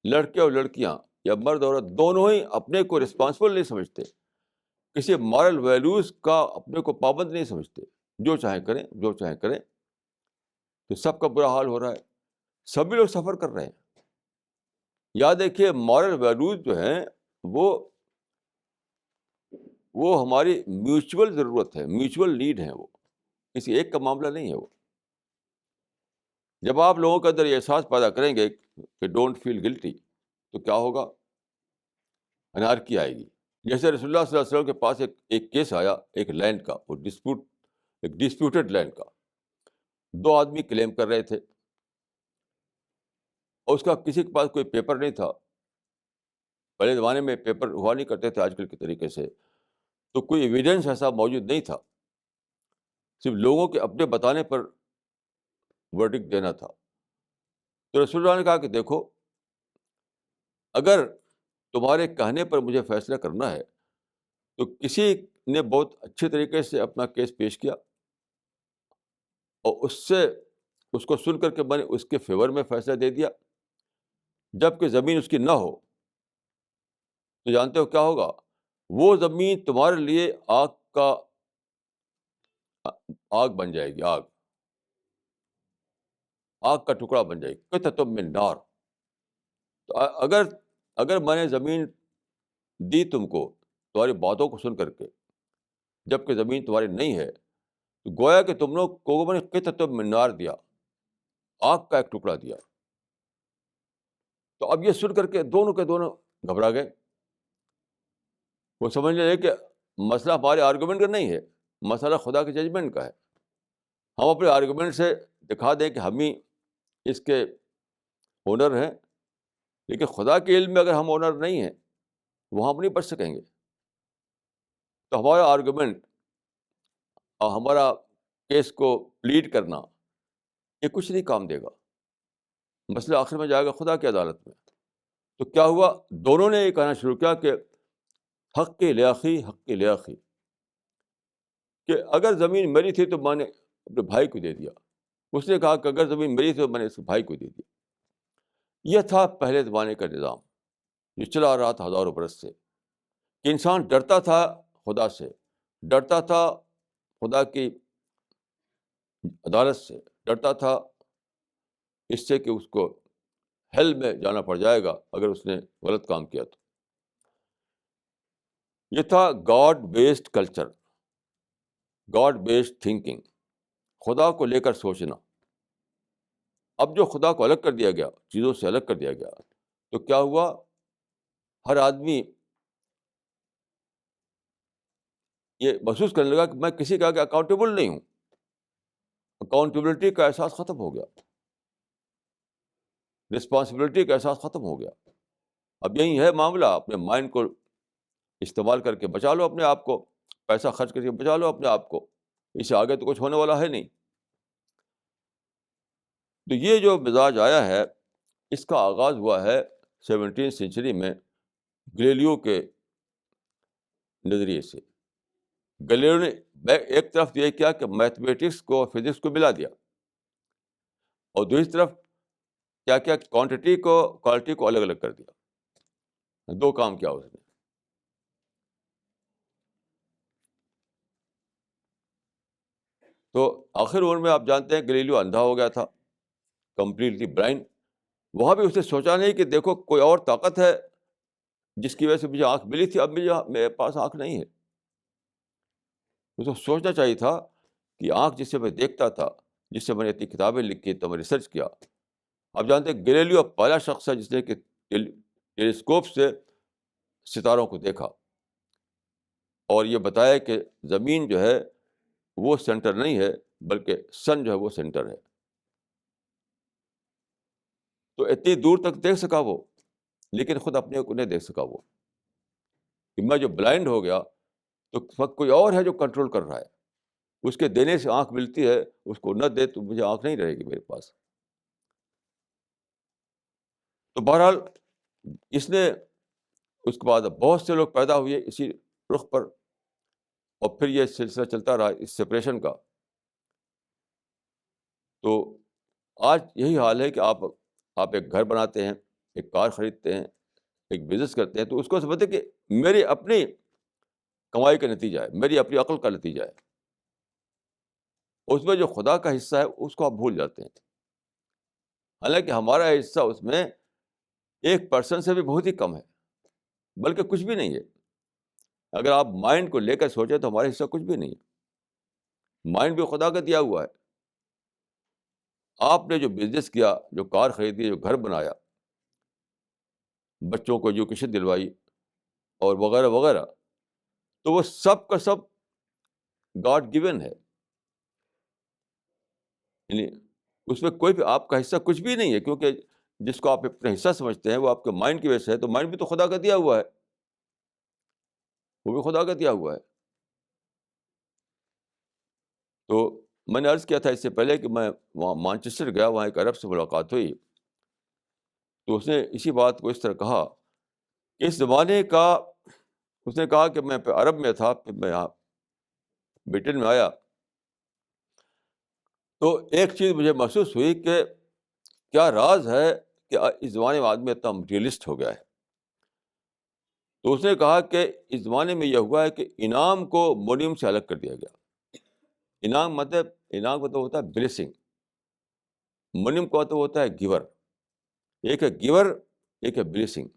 لڑکے اور لڑکیاں یا مرد عورت دونوں ہی اپنے کو رسپانسبل نہیں سمجھتے، کسی مورل ویلیوز کا اپنے کو پابند نہیں سمجھتے. جو چاہیں کریں، جو چاہیں کریں. تو سب کا برا حال ہو رہا ہے، سبھی لوگ سفر کر رہے ہیں. یاد رکھیے مورل ویلیوز جو ہیں وہ ہماری میوچول ضرورت ہے، میوچول نیڈ ہے. وہ کسی ایک کا معاملہ نہیں ہے. وہ جب آپ لوگوں کے اندر یہ احساس پیدا کریں گے کہ ڈونٹ فیل گلٹی، تو کیا ہوگا؟ انارکی آئے گی. جیسے رسول اللہ صلی اللہ علیہ وسلم کے پاس ایک کیس آیا، ایک لینڈ کا، وہ ایک ڈسپیوٹڈ لینڈ کا. دو آدمی کلیم کر رہے تھے اور اس کا کسی کے پاس کوئی پیپر نہیں تھا. پہلے زمانے میں پیپر ہوا نہیں کرتے تھے آج کل کے طریقے سے، تو کوئی ایویڈنس ایسا موجود نہیں تھا، صرف لوگوں کے اپنے بتانے پر ورڈکٹ دینا تھا. تو رسول اللہ نے کہا کہ دیکھو، اگر تمہارے کہنے پر مجھے فیصلہ کرنا ہے تو کسی نے بہت اچھے طریقے سے اپنا کیس پیش کیا اور اس کو سن کر کے میں نے اس کے فیور میں فیصلہ دے دیا. جب کہ زمین اس کی نہ ہو تو جانتے ہو کیا ہوگا؟ وہ زمین تمہارے لیے آگ بن جائے گی، آگ کا ٹکڑا بن جائے گی. قطعۃ من نار. تو اگر میں نے زمین دی تم کو تمہاری باتوں کو سن کر کے، جب کہ زمین تمہاری نہیں ہے، تو گویا کہ تم لوگ کو میں نے قطعۃ من نار دیا، آگ کا ایک ٹکڑا دیا. تو اب یہ سن کر کے دونوں کے دونوں گھبرا گئے. وہ سمجھ لے کہ مسئلہ ہمارے آرگومنٹ کا نہیں ہے، مسئلہ خدا کے ججمنٹ کا ہے. ہم اپنے آرگومنٹ سے دکھا دیں کہ ہم ہی اس کے اونر ہیں، لیکن خدا کے علم میں اگر ہم اونر نہیں ہیں، وہاں ہم نہیں بچ سکیں گے. تو ہمارا آرگومنٹ اور ہمارا کیس کو پلیڈ کرنا یہ کچھ نہیں کام دے گا. مسئلہ آخر میں جائے گا خدا کی عدالت میں. تو کیا ہوا؟ دونوں نے یہ کہنا شروع کیا کہ حق کے لیاقی، حق کے لیاقی، کہ اگر زمین میری تھی تو میں نے اپنے بھائی کو دے دیا. اس نے کہا کہ اگر زمین میری تھی تو میں نے اس کے بھائی کو دے دیا. یہ تھا پہلے زمانے کا نظام جو چلا آ رہا تھا ہزاروں برس سے، کہ انسان ڈرتا تھا خدا سے، ڈرتا تھا خدا کی عدالت سے، ڈرتا تھا اس سے کہ اس کو ہیل میں جانا پڑ جائے گا اگر اس نے غلط کام کیا تو. یہ تھا God based culture, God based thinking, خدا کو لے کر سوچنا. اب جو خدا کو الگ کر دیا گیا، چیزوں سے الگ کر دیا گیا، تو کیا ہوا؟ ہر آدمی یہ محسوس کرنے لگا کہ میں کسی کا اکاؤنٹیبل نہیں ہوں. اکاؤنٹیبلٹی کا احساس ختم ہو گیا. رسپانسبلٹی کا احساس ختم ہو گیا. اب یہی ہے معاملہ, اپنے مائنڈ کو استعمال کر کے بچا لو اپنے آپ کو, پیسہ خرچ کر کے بچا لو اپنے آپ کو, اس سے آگے تو کچھ ہونے والا ہے نہیں. تو یہ جو مزاج آیا ہے, اس کا آغاز ہوا ہے 17 سینچری میں گلیلیو کے نظریے سے. گلیلیو نے ایک طرف یہ کیا کہ میتھمیٹکس کو فزکس کو ملا دیا, اور دوسری طرف کیا کیا کوانٹٹی کو کوالٹی کو الگ الگ کر دیا. دو کام کیا اس نے. تو آخر عمر میں آپ جانتے ہیں گلیلیو اندھا ہو گیا تھا, کمپلیٹلی بلائنڈ. وہاں بھی اس نے سوچا نہیں کہ دیکھو کوئی اور طاقت ہے جس کی وجہ سے مجھے آنکھ ملی تھی, اب میرے پاس آنکھ نہیں ہے. اس کو سوچنا چاہیے تھا کہ آنکھ جس سے میں دیکھتا تھا, جس سے میں نے اتنی کتابیں لکھی, تو میں ریسرچ کیا. آپ جانتے ہیں گلیلیو پہلا شخص ہے جس نے کہ ٹیلیسکوپ سے ستاروں کو دیکھا اور یہ بتایا کہ زمین جو ہے وہ سینٹر نہیں ہے, بلکہ سن جو ہے وہ سینٹر ہے. تو اتنی دور تک دیکھ سکا وہ, لیکن خود اپنے کو نہیں دیکھ سکا وہ, کہ میں جو بلائنڈ ہو گیا تو کوئی اور ہے جو کنٹرول کر رہا ہے. اس کے دینے سے آنکھ ملتی ہے, اس کو نہ دے تو مجھے آنکھ نہیں رہے گی میرے پاس. تو بہرحال اس نے, اس کے بعد بہت سے لوگ پیدا ہوئے اسی رخ پر, اور پھر یہ سلسلہ چلتا رہا اس سپریشن کا. تو آج یہی حال ہے کہ آپ ایک گھر بناتے ہیں, ایک کار خریدتے ہیں, ایک بزنس کرتے ہیں, تو اس کو سمجھتے کہ میری اپنی کمائی کا نتیجہ ہے, میری اپنی عقل کا نتیجہ ہے. اس میں جو خدا کا حصہ ہے اس کو آپ بھول جاتے ہیں. حالانکہ ہمارا حصہ اس میں 1% سے بھی بہت ہی کم ہے, بلکہ کچھ بھی نہیں ہے. اگر آپ مائنڈ کو لے کر سوچیں تو ہمارا حصہ کچھ بھی نہیں ہے. مائنڈ بھی خدا کا دیا ہوا ہے. آپ نے جو بزنس کیا, جو کار خریدی, جو گھر بنایا, بچوں کو ایجوکیشن دلوائی اور وغیرہ وغیرہ, تو وہ سب کا سب گاڈ گیون ہے. یعنی اس میں کوئی بھی آپ کا حصہ کچھ بھی نہیں ہے, کیونکہ جس کو آپ اپنا حصہ سمجھتے ہیں وہ آپ کے مائنڈ کی وجہ سے ہے. تو مائنڈ بھی تو خدا کا دیا ہوا ہے, وہ بھی خدا کا دیا ہوا ہے. تو میں نے عرض کیا تھا اس سے پہلے کہ میں وہاں مانچسٹر گیا, وہاں ایک عرب سے ملاقات ہوئی. تو اس نے اسی بات کو اس طرح کہا کہ اس زمانے کا, اس نے کہا کہ میں عرب میں تھا, پھر میں یہاں برٹن میں آیا, تو ایک چیز مجھے محسوس ہوئی کہ کیا راز ہے کہ اس زمانے میں آدمی اتنا مٹیریلسٹ ہو گیا ہے. تو اس نے کہا کہ اس زمانے میں یہ ہوا ہے کہ انعام کو منیم سے الگ کر دیا گیا. انعام مطلب ہوتا ہے بلیسنگ, منیم کا مطلب ہوتا ہے گیور. ایک ہے گیور, ایک ہے بلیسنگ.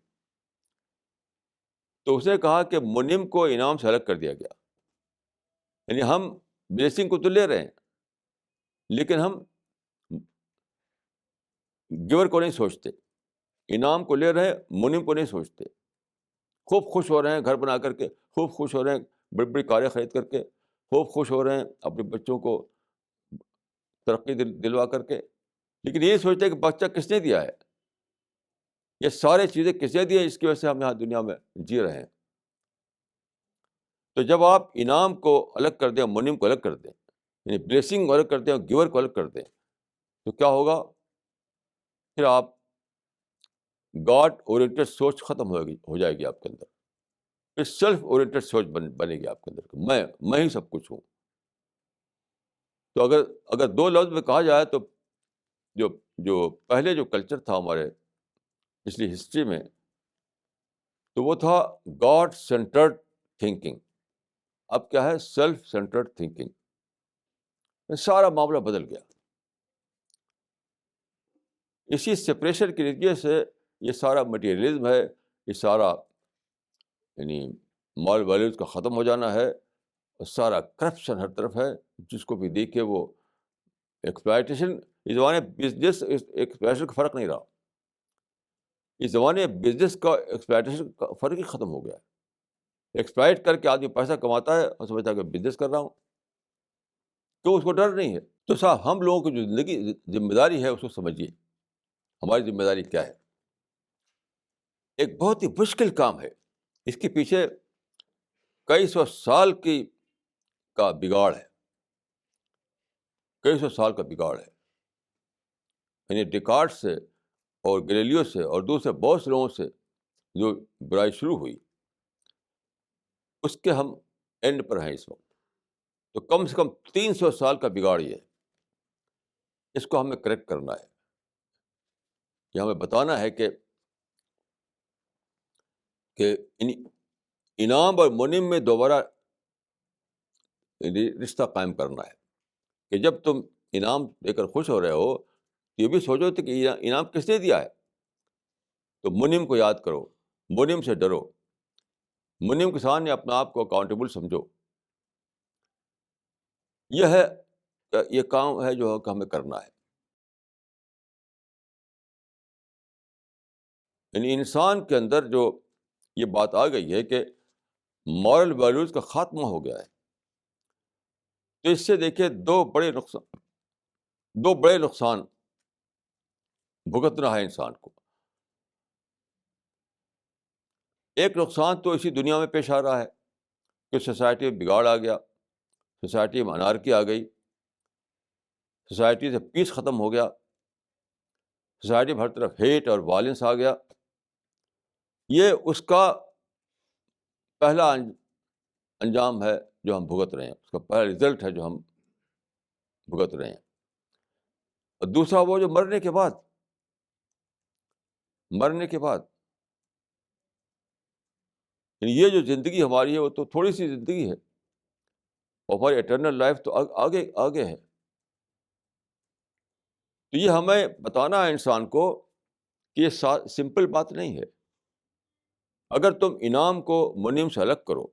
تو اس نے کہا کہ منیم کو انعام سے الگ کر دیا گیا. یعنی ہم بلیسنگ کو تو لے رہے ہیں, لیکن ہم گیور کو نہیں سوچتے. انعام کو لے رہے ہیں, منیم کو نہیں سوچتے. خوب خوش ہو رہے ہیں گھر بنا کر کے, خوب خوش ہو رہے ہیں بڑی بڑی کاریں خرید کر کے, خوب خوش ہو رہے ہیں اپنے بچوں کو ترقی دلوا کر کے, لیکن یہ سوچتے ہیں کہ بچہ کس نے دیا ہے, یہ سارے چیزیں کس نے دی ہیں, اس کی وجہ سے ہم یہاں دنیا میں جی رہے ہیں. تو جب آپ انعام کو الگ کر دیں, منیم کو الگ کر دیں, یعنی بلیسنگ کو الگ کر دیں اور گیور کو الگ کر دیں, تو کیا ہوگا؟ پھر آپ گاڈ اورینٹڈ سوچ ختم ہو جائے گی آپ کے اندر. پھر سیلف اورینٹڈ سوچ بنے گی آپ کے اندر کہ میں ہی سب کچھ ہوں. تو اگر دو لفظ میں کہا جائے تو جو پہلے جو کلچر تھا ہمارے پچھلی ہسٹری میں, تو وہ تھا گاڈ سینٹرڈ تھنکنگ. اب کیا ہے؟ Self centred thinking. سارا معاملہ بدل گیا. اسی سپریشن کے نتیجے سے یہ سارا مٹیریلزم ہے, یہ سارا یعنی مال ویلیوز کا ختم ہو جانا ہے, اور سارا کرپشن ہر طرف ہے. جس کو بھی دیکھے وہ ایکسپلائٹیشن. اس زمانے بزنس ایکسپلائٹیشن کا فرق نہیں رہا. اس زمانے بزنس کا ایکسپلائٹیشن کا فرق ہی ختم ہو گیا. ایکسپلائٹ کر کے آدمی پیسہ کماتا ہے اور سمجھتا ہے کہ بزنس کر رہا ہوں, تو اس کو ڈر نہیں ہے. تو صاحب ہم لوگوں کی جو زندگی ذمہ داری ہے اس کو سمجھیے. ہماری ذمہ داری کیا ہے. ایک بہت ہی مشکل کام ہے. اس کے پیچھے کئی سو سال کا بگاڑ ہے. کئی سو سال کا بگاڑ ہے. یعنی ڈیکارٹ سے اور گلیلیو سے اور دوسرے بہت سے لوگوں سے جو برائی شروع ہوئی, اس کے ہم اینڈ پر ہیں اس وقت. تو کم سے کم 300 سال کا بگاڑ یہ ہے. اس کو ہمیں کریکٹ کرنا ہے. یہ ہمیں بتانا ہے کہ انعام اور منعم میں دوبارہ رشتہ قائم کرنا ہے. کہ جب تم انعام دے کر خوش ہو رہے ہو تو یہ بھی سوچو کہ یہ انعام کس نے دیا ہے. تو منعم کو یاد کرو, منعم سے ڈرو, منعم کے سامنے اپنا آپ کو اکاؤنٹیبل سمجھو. یہ کام ہے جو ہمیں کرنا ہے. یعنی انسان کے اندر جو یہ بات آ گئی ہے کہ مورل ویلیوز کا خاتمہ ہو گیا ہے. تو اس سے دیکھیے دو بڑے نقصان بھگتنا ہے انسان کو. ایک نقصان تو اسی دنیا میں پیش آ رہا ہے کہ سوسائٹی میں بگاڑ آ گیا, سوسائٹی میں انارکی آ گئی, سوسائٹی سے پیس ختم ہو گیا, سوسائٹی میں ہر طرف ہیٹ اور وائلنس آ گیا. یہ اس کا پہلا انجام ہے جو ہم بھگت رہے ہیں, اس کا پہلا رزلٹ ہے جو ہم بھگت رہے ہیں. اور دوسرا وہ جو مرنے کے بعد یعنی یہ جو زندگی ہماری ہے وہ تو تھوڑی سی زندگی ہے, اور ہماری اٹرنل لائف تو آگے ہے. تو یہ ہمیں بتانا ہے انسان کو کہ یہ سمپل بات نہیں ہے. اگر تم انعام کو منعم سے الگ کرو,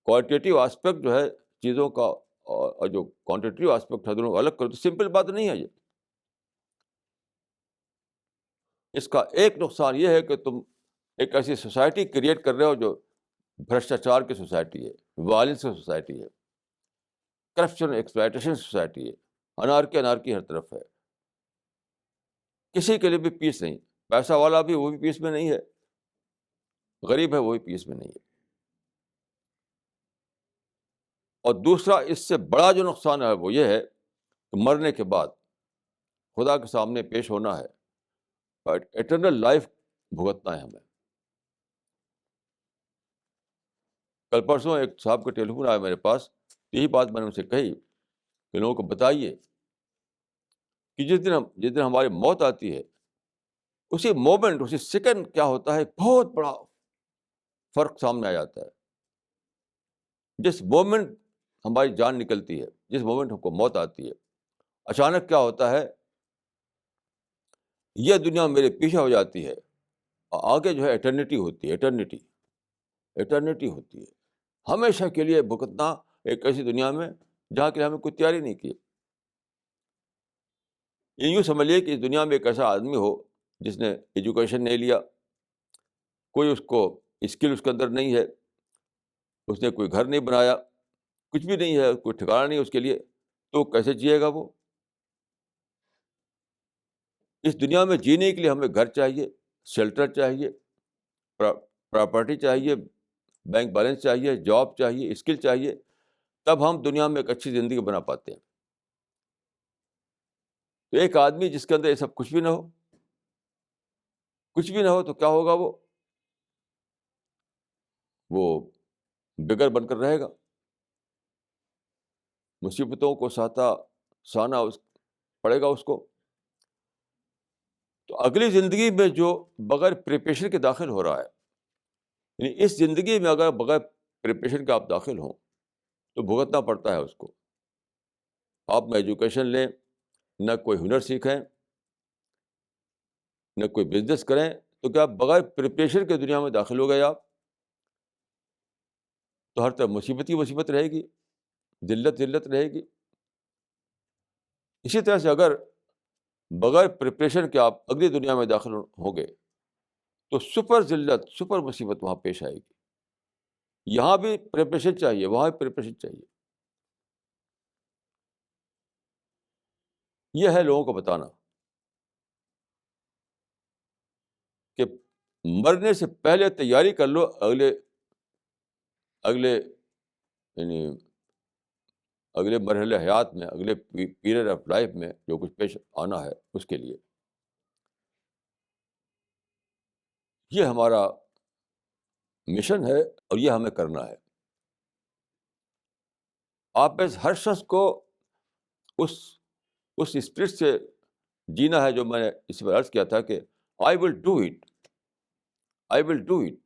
کوالٹیٹیو آسپیکٹ جو ہے چیزوں کا اور جو کوانٹیٹیو آسپیکٹ ہے دونوں کو الگ کرو, تو سمپل بات نہیں ہے یہ. اس کا ایک نقصان یہ ہے کہ تم ایک ایسی سوسائٹی کریٹ کر رہے ہو جو بھرشٹاچار کی سوسائٹی ہے, وائلنس کی سوسائٹی ہے, کرپشن ایکسپلائٹیشن سوسائٹی ہے, انارکی ہر طرف ہے. کسی کے لیے بھی پیس نہیں. پیسہ والا بھی وہ بھی پیس میں نہیں ہے, غریب ہے وہ بھی پیس میں نہیں ہے. اور دوسرا اس سے بڑا جو نقصان ہے وہ یہ ہے کہ مرنے کے بعد خدا کے سامنے پیش ہونا ہے, اور ایٹرنل لائف بھگتنا ہے ہمیں. کل پرسوں ایک صاحب کا ٹیلی فون آیا میرے پاس, یہی بات میں نے ان سے کہی کہ لوگوں کو بتائیے کہ جس دن ہماری موت آتی ہے اسی مومنٹ, اسی سیکنڈ کیا ہوتا ہے, بہت بڑا فرق سامنے آ جاتا ہے. جس مومنٹ ہماری جان نکلتی ہے, جس مومنٹ ہم کو موت آتی ہے, اچانک کیا ہوتا ہے, یہ دنیا میرے پیچھے ہو جاتی ہے, اور آگے جو ہے ایٹرنیٹی ہوتی ہے. ایٹرنیٹی ہوتی ہے ہمیشہ کے لیے بھگتنا ایک ایسی دنیا میں جہاں کے لیے ہمیں کوئی تیاری نہیں کی. یہ یوں سمجھ لیے کہ اس دنیا میں ایک ایسا آدمی ہو جس نے ایجوکیشن نہیں لیا, کوئی اس کو اسکل اس کے اندر نہیں ہے, اس نے کوئی گھر نہیں بنایا, کچھ بھی نہیں ہے, کوئی ٹھکانا نہیں اس کے لیے, تو کیسے جیے گا وہ؟ اس دنیا میں جینے کے لیے ہمیں گھر چاہیے, شیلٹر چاہیے, پراپرٹی چاہیے, بینک بیلنس چاہیے, جاب چاہیے, اسکل چاہیے, تب ہم دنیا میں ایک اچھی زندگی بنا پاتے ہیں. تو ایک آدمی جس کے اندر یہ سب کچھ بھی نہ ہو تو کیا ہوگا, وہ بگر بن کر رہے گا, مصیبتوں کو سہنا پڑے گا اس کو. تو اگلی زندگی میں جو بغیر پریپریشن کے داخل ہو رہا ہے, یعنی اس زندگی میں اگر بغیر پریپریشن کے آپ داخل ہوں تو بھگتنا پڑتا ہے اس کو. آپ نہ ایجوکیشن لیں, نہ کوئی ہنر سیکھیں, نہ کوئی بزنس کریں, تو کیا بغیر پریپریشن کے دنیا میں داخل ہو گئے آپ, تو ہر طرف مصیبت رہے گی, ذلت رہے گی. اسی طرح سے اگر بغیر پریپریشن کے آپ اگلی دنیا میں داخل ہو گئے تو سپر مصیبت وہاں پیش آئے گی. یہاں بھی پریپریشن چاہیے, وہاں بھی پریپریشن چاہیے. یہ ہے لوگوں کو بتانا مرنے سے پہلے تیاری کر لو اگلے اگلے یعنی اگلے مرحلے حیات میں، اگلے پیریڈ آف لائف میں جو کچھ پیش آنا ہے اس کے لیے. یہ ہمارا مشن ہے اور یہ ہمیں کرنا ہے. آپ میں سے ہر شخص کو اس اس اسپرٹ سے جینا ہے جو میں نے اس پر عرض کیا تھا کہ I will do it, I will do it.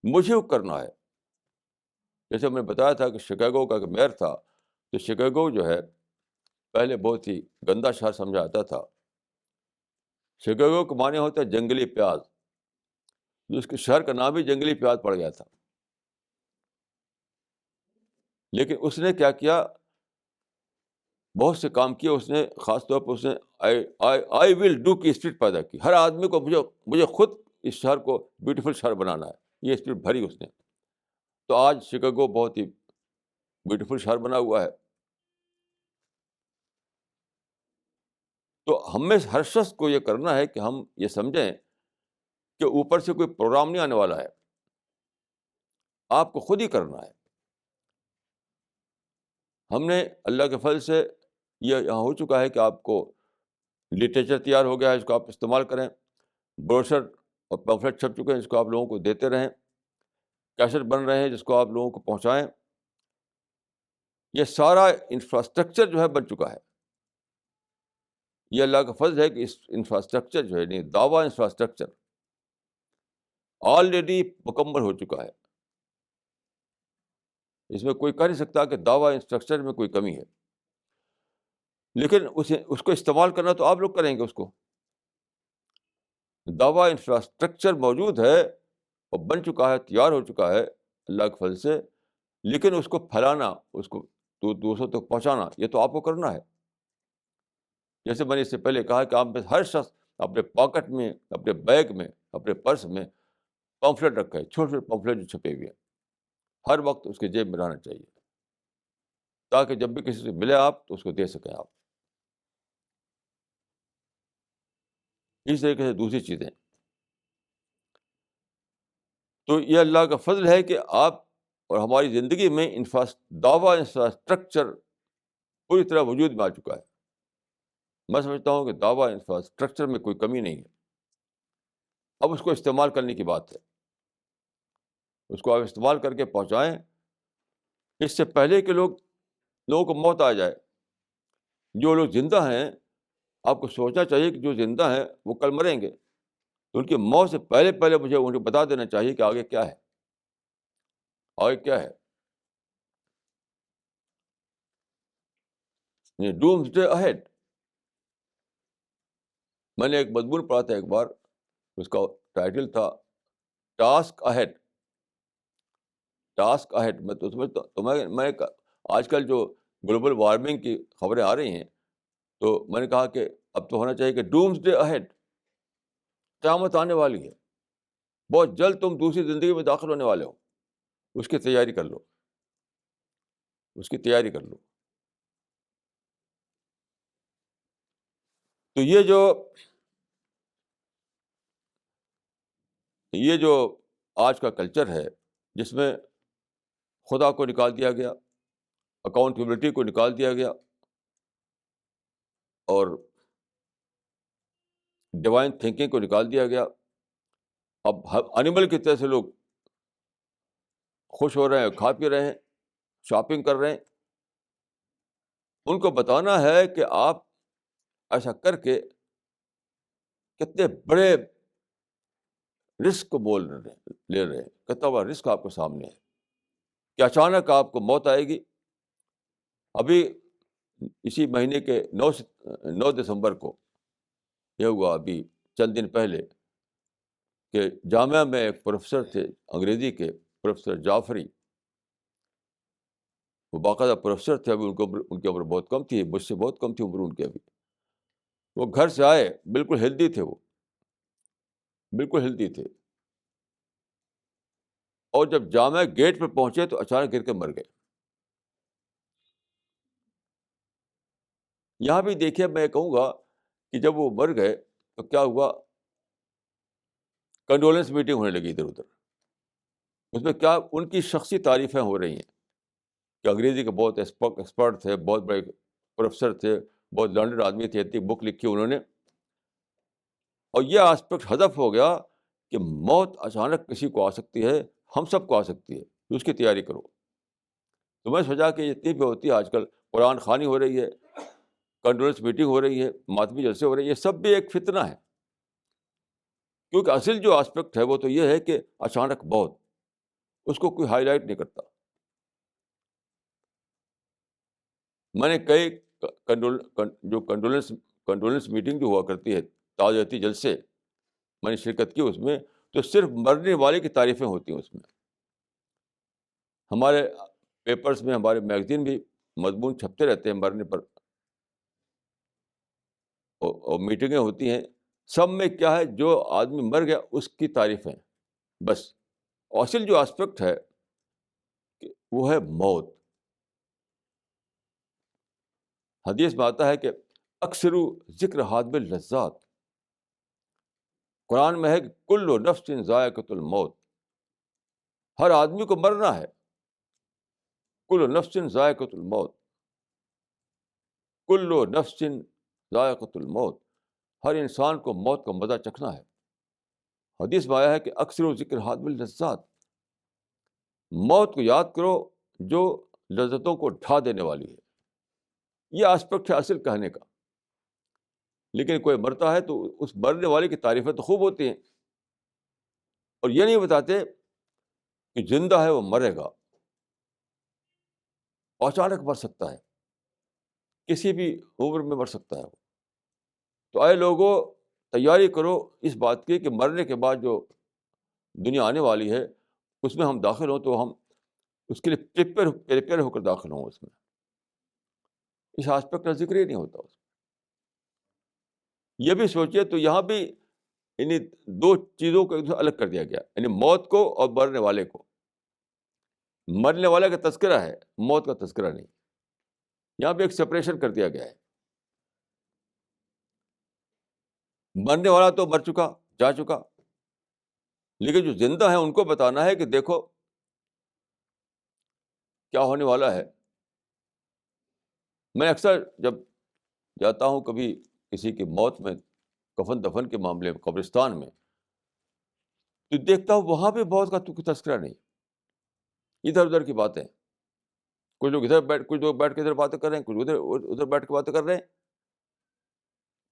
مجھے وہ کرنا ہے. جیسے میں نے بتایا تھا کہ شکاگو کا ایک میئر تھا، تو شکاگو جو ہے پہلے بہت ہی گندا شہر سمجھا جاتا تھا. شکاگو کے معنی ہوتا ہے جنگلی پیاز، اس کے شہر کا نام بھی جنگلی پیاز پڑ گیا تھا. لیکن اس نے کیا کیا، بہت سے کام کیے اس نے. خاص طور پر اس نے آئی ول ڈو کی اسپرٹ پیدا کی. ہر آدمی کو مجھے خود اس شہر کو بیوٹیفل شہر بنانا ہے، یہ اسپرٹ بھری اس نے. تو آج شکاگو بہت ہی بیوٹیفل شہر بنا ہوا ہے. تو ہم میں سے ہر شخص کو یہ کرنا ہے کہ ہم یہ سمجھیں کہ اوپر سے کوئی پروگرام نہیں آنے والا ہے، آپ کو خود ہی کرنا ہے. ہم نے اللہ کے فضل سے یہ یہاں ہو چکا ہے کہ آپ کو لٹریچر تیار ہو گیا ہے، اس کو آپ استعمال کریں. بروشر اور پمفلٹ چھپ چکے ہیں، جس کو آپ لوگوں کو دیتے رہیں. کیسٹ بن رہے ہیں جس کو آپ لوگوں کو پہنچائیں. یہ سارا انفراسٹرکچر جو ہے بن چکا ہے. یہ اللہ کا فضل ہے کہ اس انفراسٹرکچر جو ہے نہیں، دعویٰ انفراسٹرکچر آلریڈی مکمل ہو چکا ہے. اس میں کوئی کہہ نہیں سکتا کہ دعویٰ انفراسٹرکچر میں کوئی کمی ہے. لیکن اس کو استعمال کرنا تو آپ لوگ کریں گے. اس کو دعویٰ انفراسٹرکچر موجود ہے اور بن چکا ہے، تیار ہو چکا ہے اللہ کے فضل سے. لیکن اس کو پھیلانا، اس کو دوسروں تک پہنچانا، یہ تو آپ کو کرنا ہے. جیسے میں نے اس سے پہلے کہا کہ آپ میں ہر شخص اپنے پاکٹ میں، اپنے بیگ میں، اپنے پرس میں پمفلٹ رکھا ہے. چھوٹے چھوٹے پمفلٹ جو چھپے ہوئے ہیں، ہر وقت اس کے جیب میں رہنا چاہیے، تاکہ جب بھی کسی سے ملے آپ تو اس کو دے سکیں آپ. اس طریقے سے دوسری چیزیں. تو یہ اللہ کا فضل ہے کہ آپ اور ہماری زندگی میں دعویٰ انفراسٹرکچر پوری طرح وجود میں آ چکا ہے. میں سمجھتا ہوں کہ دعویٰ انفراسٹرکچر میں کوئی کمی نہیں ہے. اب اس کو استعمال کرنے کی بات ہے. اس کو آپ استعمال کر کے پہنچائیں. اس سے پہلے کہ لوگوں کو موت آ جائے. جو لوگ زندہ ہیں، آپ کو سوچنا چاہیے کہ جو زندہ ہیں وہ کل مریں گے. تو ان کی موت سے پہلے پہلے مجھے انہیں بتا دینا چاہیے کہ آگے کیا ہے، آگے کیا ہے. Dooms day ahead. میں نے ایک مضمون پڑھا تھا ایک بار، اس کا ٹائٹل تھا ٹاسک اہیڈ. Task ahead. میں تو سمجھتا تو میں آج کل جو گلوبل وارمنگ کی خبریں آ رہی ہیں، تو میں نے کہا کہ اب تو ہونا چاہیے کہ ڈومز ڈے اہیڈ، قیامت آنے والی ہے. بہت جلد تم دوسری زندگی میں داخل ہونے والے ہو. اس کی تیاری کر لو، اس کی تیاری کر لو. تو یہ جو آج کا کلچر ہے، جس میں خدا کو نکال دیا گیا، اکاؤنٹیبلٹی کو نکال دیا گیا، اور ڈیوائن تھنکنگ کو نکال دیا گیا. اب اینیمل کی طرح سے لوگ خوش ہو رہے ہیں، کھا پی رہے ہیں، شاپنگ کر رہے ہیں. ان کو بتانا ہے کہ آپ ایسا کر کے کتنے بڑے رسک کو لے رہے ہیں، کتنا بڑا رسک آپ کے سامنے ہے کہ اچانک آپ کو موت آئے گی. ابھی اسی مہینے کے 9 دسمبر کو یہ ہوا، ابھی چند دن پہلے، کہ جامعہ میں ایک پروفیسر تھے انگریزی کے، پروفیسر جعفری. وہ باقاعدہ پروفیسر تھے. ابھی ان کی عمر بہت کم تھی، مجھ سے بہت کم تھی عمر ان کی. ابھی وہ گھر سے آئے، بالکل ہیلدی تھے، وہ بالکل ہیلدی تھے. اور جب جامعہ گیٹ پہ پہنچے تو اچانک گر کے مر گئے. یہاں بھی دیکھیے، میں کہوں گا کہ جب وہ مر گئے تو کیا ہوا کنڈولنس میٹنگ ہونے لگی ادھر ادھر. اس میں کیا ان کی شخصی تعریفیں ہو رہی ہیں کہ انگریزی کے بہت ایکسپرٹ تھے, بہت بڑے پروفیسر تھے, بہت لرنڈڈ آدمی تھے, اتنی بک لکھی انہوں نے. اور یہ آسپیکٹ حذف ہو گیا کہ موت اچانک کسی کو آ سکتی ہے, ہم سب کو آ سکتی ہے, اس کی تیاری کرو. تو میں سوچا کہ اتنی بھی ہوتی ہے آج کل, قرآن خوانی ہو رہی ہے, کنڈولنس میٹنگ ہو رہی ہے, ماتمی جلسے ہو رہی ہے, یہ سب بھی ایک فتنہ ہے. کیونکہ اصل جو آسپیکٹ ہے وہ تو یہ ہے کہ اچانک موت, اس کو کوئی ہائی لائٹ نہیں کرتا. میں نے کئی جو کنڈولنس میٹنگ جو ہوا کرتی ہے, تعزیتی جلسے, میں نے شرکت کی اس میں, تو صرف مرنے والے کی تعریفیں ہوتی ہیں اس میں. ہمارے پیپرز میں, ہمارے میگزین بھی مضمون چھپتے رہتے ہیں مرنے پر, اور میٹنگیں ہوتی ہیں. سب میں کیا ہے, جو آدمی مر گیا اس کی تعریفیں بس. اصل جو آسپیکٹ ہے وہ ہے موت. حدیث میں آتا ہے کہ اکثر ذکر حادم اللذات, قرآن میں ہے کہ کل نفس ذائقۃ الموت, ہر آدمی کو مرنا ہے. کل نفس ذائقۃ الموت, کل نفس ذائقۃ الموت, ہر انسان کو موت کا مزہ چکھنا ہے. حدیث میں آیا ہے کہ اکثر ذکر حادم اللذات, موت کو یاد کرو جو لذتوں کو ڈھا دینے والی ہے. یہ آسپیکٹ ہے اصل کہنے کا. لیکن کوئی مرتا ہے تو اس مرنے والے کی تعریفیں تو خوب ہوتی ہیں, اور یہ نہیں بتاتے کہ زندہ ہے وہ مرے گا, اچانک مر سکتا ہے, کسی بھی عمر میں مر سکتا ہے. تو اے لوگوں, تیاری کرو اس بات کی کہ مرنے کے بعد جو دنیا آنے والی ہے اس میں ہم داخل ہوں تو ہم اس کے لیے پریپیئر ہو کر داخل ہوں. اس میں اس آسپیکٹ کا ذکر ہی نہیں ہوتا. یہ بھی سوچیے تو یہاں بھی یعنی دو چیزوں کو ایک دوسرے الگ کر دیا گیا, یعنی موت کو اور مرنے والے کو. مرنے والے کا تذکرہ ہے, موت کا تذکرہ نہیں. یہاں بھی ایک سپریشن کر دیا گیا ہے. مرنے والا تو مر چکا, جا چکا, لیکن جو زندہ ہے ان کو بتانا ہے کہ دیکھو کیا ہونے والا ہے. میں اکثر جب جاتا ہوں کبھی کسی کی موت میں, کفن دفن کے معاملے میں, قبرستان میں, تو دیکھتا ہوں وہاں بھی موت کا تذکرہ نہیں. ادھر ادھر کی باتیں, کچھ لوگ کچھ لوگ بیٹھ کے ادھر باتیں کر رہے ہیں, کچھ ادھر بیٹھ کے باتیں کر رہے ہیں,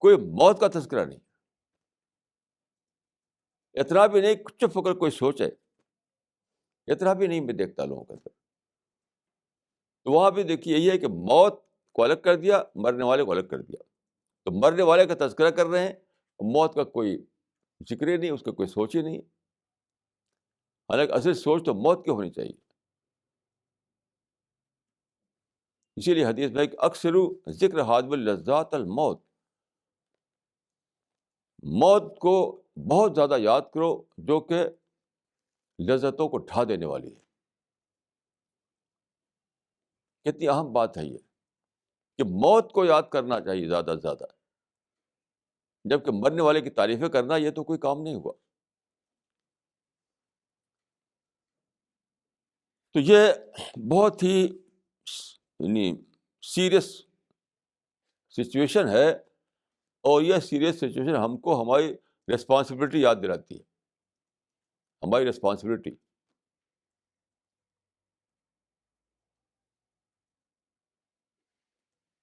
کوئی موت کا تذکرہ نہیں. اتنا بھی نہیں چپ ہو کر کوئی سوچے, اتنا بھی نہیں میں دیکھتا لوگوں کے اندر. تو وہاں بھی دیکھیے یہی ہے کہ موت کو الگ کر دیا, مرنے والے کو الگ کر دیا. تو مرنے والے کا تذکرہ کر رہے ہیں, موت کا کوئی ذکر ہی نہیں, اس کا کوئی سوچ ہی نہیں. حالانکہ اصل سوچ تو موت کی ہونی چاہیے. اسی لیے حدیث میں کہ اکثر ذکر حادم اللذات الموت, موت کو بہت زیادہ یاد کرو جو کہ لذتوں کو ڈھا دینے والی ہے. کتنی اہم بات ہے یہ کہ موت کو یاد کرنا چاہیے زیادہ سے زیادہ, جبکہ مرنے والے کی تعریفیں کرنا یہ تو کوئی کام نہیں ہوا. تو یہ بہت ہی یعنی سیریس سچویشن ہے, اور یہ سیریس سچویشن ہم کو ہماری ریسپانسبلٹی یاد دلاتی ہے, ہماری ریسپانسبلٹی.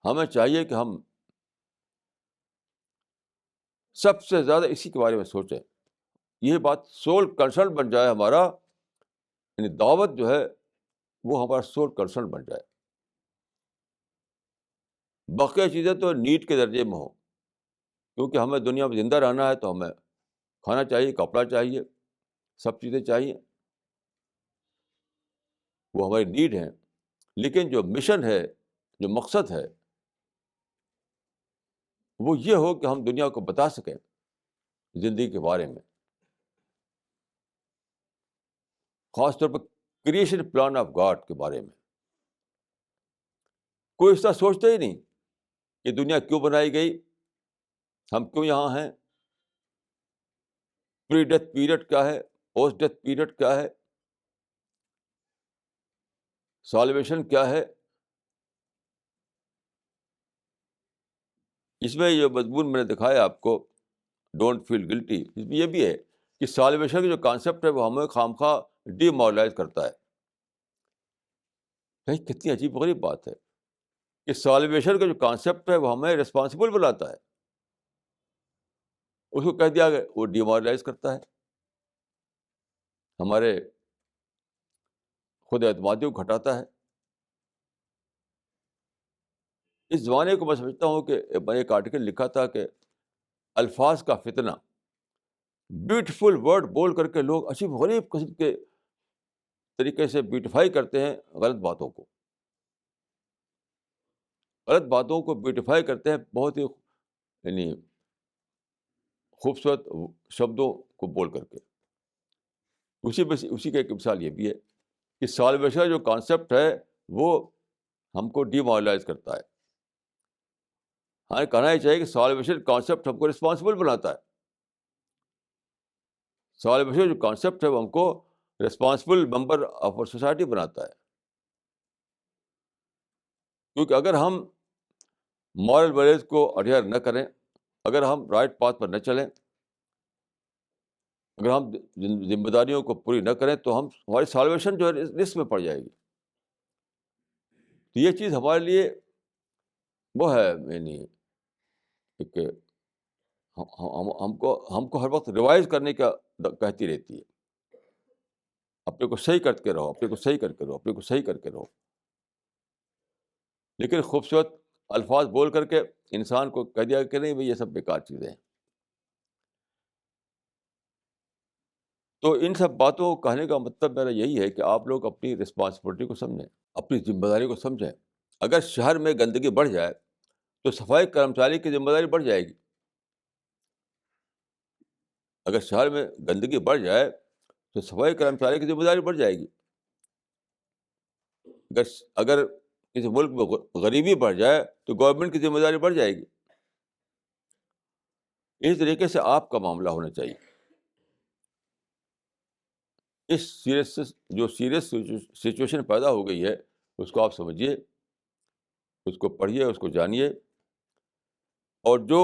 ہمیں چاہیے کہ ہم سب سے زیادہ اسی کے بارے میں سوچیں. یہ بات سول کنسرن بن جائے ہمارا, یعنی دعوت جو ہے وہ ہمارا سول کنسرن بن جائے. باقی چیزیں تو نیڈ کے درجے میں ہوں, کیونکہ ہمیں دنیا میں زندہ رہنا ہے تو ہمیں کھانا چاہیے, کپڑا چاہیے, سب چیزیں چاہیے, وہ ہماری نیڈ ہیں. لیکن جو مشن ہے, جو مقصد ہے, وہ یہ ہو کہ ہم دنیا کو بتا سکیں زندگی کے بارے میں, خاص طور پر کریشن پلان آف گاڈ کے بارے میں. کوئی اس طرح سوچتا ہی نہیں کہ دنیا کیوں بنائی گئی, ہم کیوں یہاں ہیں, پری ڈیتھ پیریڈ کیا ہے, پوسٹ ڈیتھ پیریڈ کیا ہے, سالویشن کیا ہے. اس میں یہ مضمون میں نے دکھایا آپ کو, ڈونٹ فیل گلٹی, اس میں یہ بھی ہے کہ سالویشن کا جو کانسیپٹ ہے وہ ہمیں خامخواہ ڈی مورلائز کرتا ہے. بھائی کتنی عجیب غریب بات ہے کہ سالویشن کا جو کانسیپٹ ہے وہ ہمیں ریسپانسبل بناتا ہے, اس کو کہہ دیا کہ وہ ڈی مورلائز کرتا ہے, ہمارے خود اعتمادی کو گھٹاتا ہے. اس زمانے کو میں سمجھتا ہوں کہ میں نے ایک آرٹیکل لکھا تھا کہ الفاظ کا فتنہ, بیوٹیفل ورڈ بول کر کے لوگ عجیب غریب قسم کے طریقے سے بیوٹیفائی کرتے ہیں غلط باتوں کو, غلط باتوں کو بیوٹیفائی کرتے ہیں بہت ہی یعنی خوبصورت شبدوں کو بول کر کے. اسی کا ایک مثال یہ بھی ہے کہ سالویشن جو کانسیپٹ ہے وہ ہم کو ڈی مورلائز کرتا ہے. ہمیں کہنا ہی چاہیے کہ سالویشن کانسیپٹ ہم کو رسپانسبل بناتا ہے. سالویشن جو کانسیپٹ ہے وہ ہم کو رسپانسبل ممبر آف سوسائٹی بناتا ہے. کیونکہ اگر ہم مورل ویلیوز کو اڈیئر نہ کریں, اگر ہم رائٹ پاتھ پر نہ چلیں, اگر ہم ذمہ داریوں کو پوری نہ کریں تو ہماری سالویشن جو ہے رسک میں پڑ جائے گی. تو یہ چیز ہمارے لیے وہ ہے, یعنی ایک ہم کو ہر وقت ریوائز کرنے کا کہتی رہتی ہے, اپنے کو صحیح کر کے رہو, اپنے کو صحیح کر کے رہو, اپنے کو صحیح کر کے رہو. لیکن خوبصورت الفاظ بول کر کے انسان کو کہہ دیا کہ نہیں بھائی یہ سب بیکار چیزیں ہیں. تو ان سب باتوں کو کہنے کا مطلب میرا یہی ہے کہ آپ لوگ اپنی رسپانسبلٹی کو سمجھیں, اپنی ذمہ داری کو سمجھیں. اگر شہر میں گندگی بڑھ جائے تو صفائی کرمچاری کی ذمہ داری بڑھ جائے گی. اگر شہر میں گندگی بڑھ جائے تو صفائی کرمچاری کی ذمہ داری بڑھ جائے گی. اگر کسی ملک میں غریبی بڑھ جائے تو گورنمنٹ کی ذمہ داری بڑھ جائے گی. اس طریقے سے آپ کا معاملہ ہونا چاہیے. اس سیریس سچویشن پیدا ہو گئی ہے اس کو آپ سمجھیے, اس کو پڑھیے, اس کو جانیے, اور جو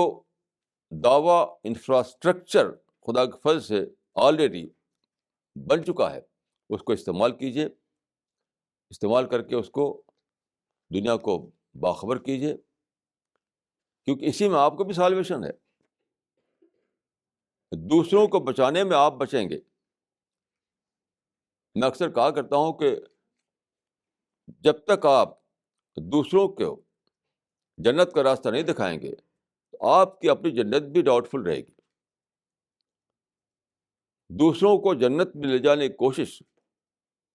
دعویٰ انفراسٹرکچر خدا کے فضل سے آلریڈی بن چکا ہے اس کو استعمال کیجیے. استعمال کر کے اس کو دنیا کو باخبر کیجیے, کیونکہ اسی میں آپ کو بھی سالویشن ہے. دوسروں کو بچانے میں آپ بچیں گے. میں اکثر کہا کرتا ہوں کہ جب تک آپ دوسروں کو جنت کا راستہ نہیں دکھائیں گے تو آپ کی اپنی جنت بھی ڈاؤٹ فل رہے گی. دوسروں کو جنت میں لے جانے کی کوشش,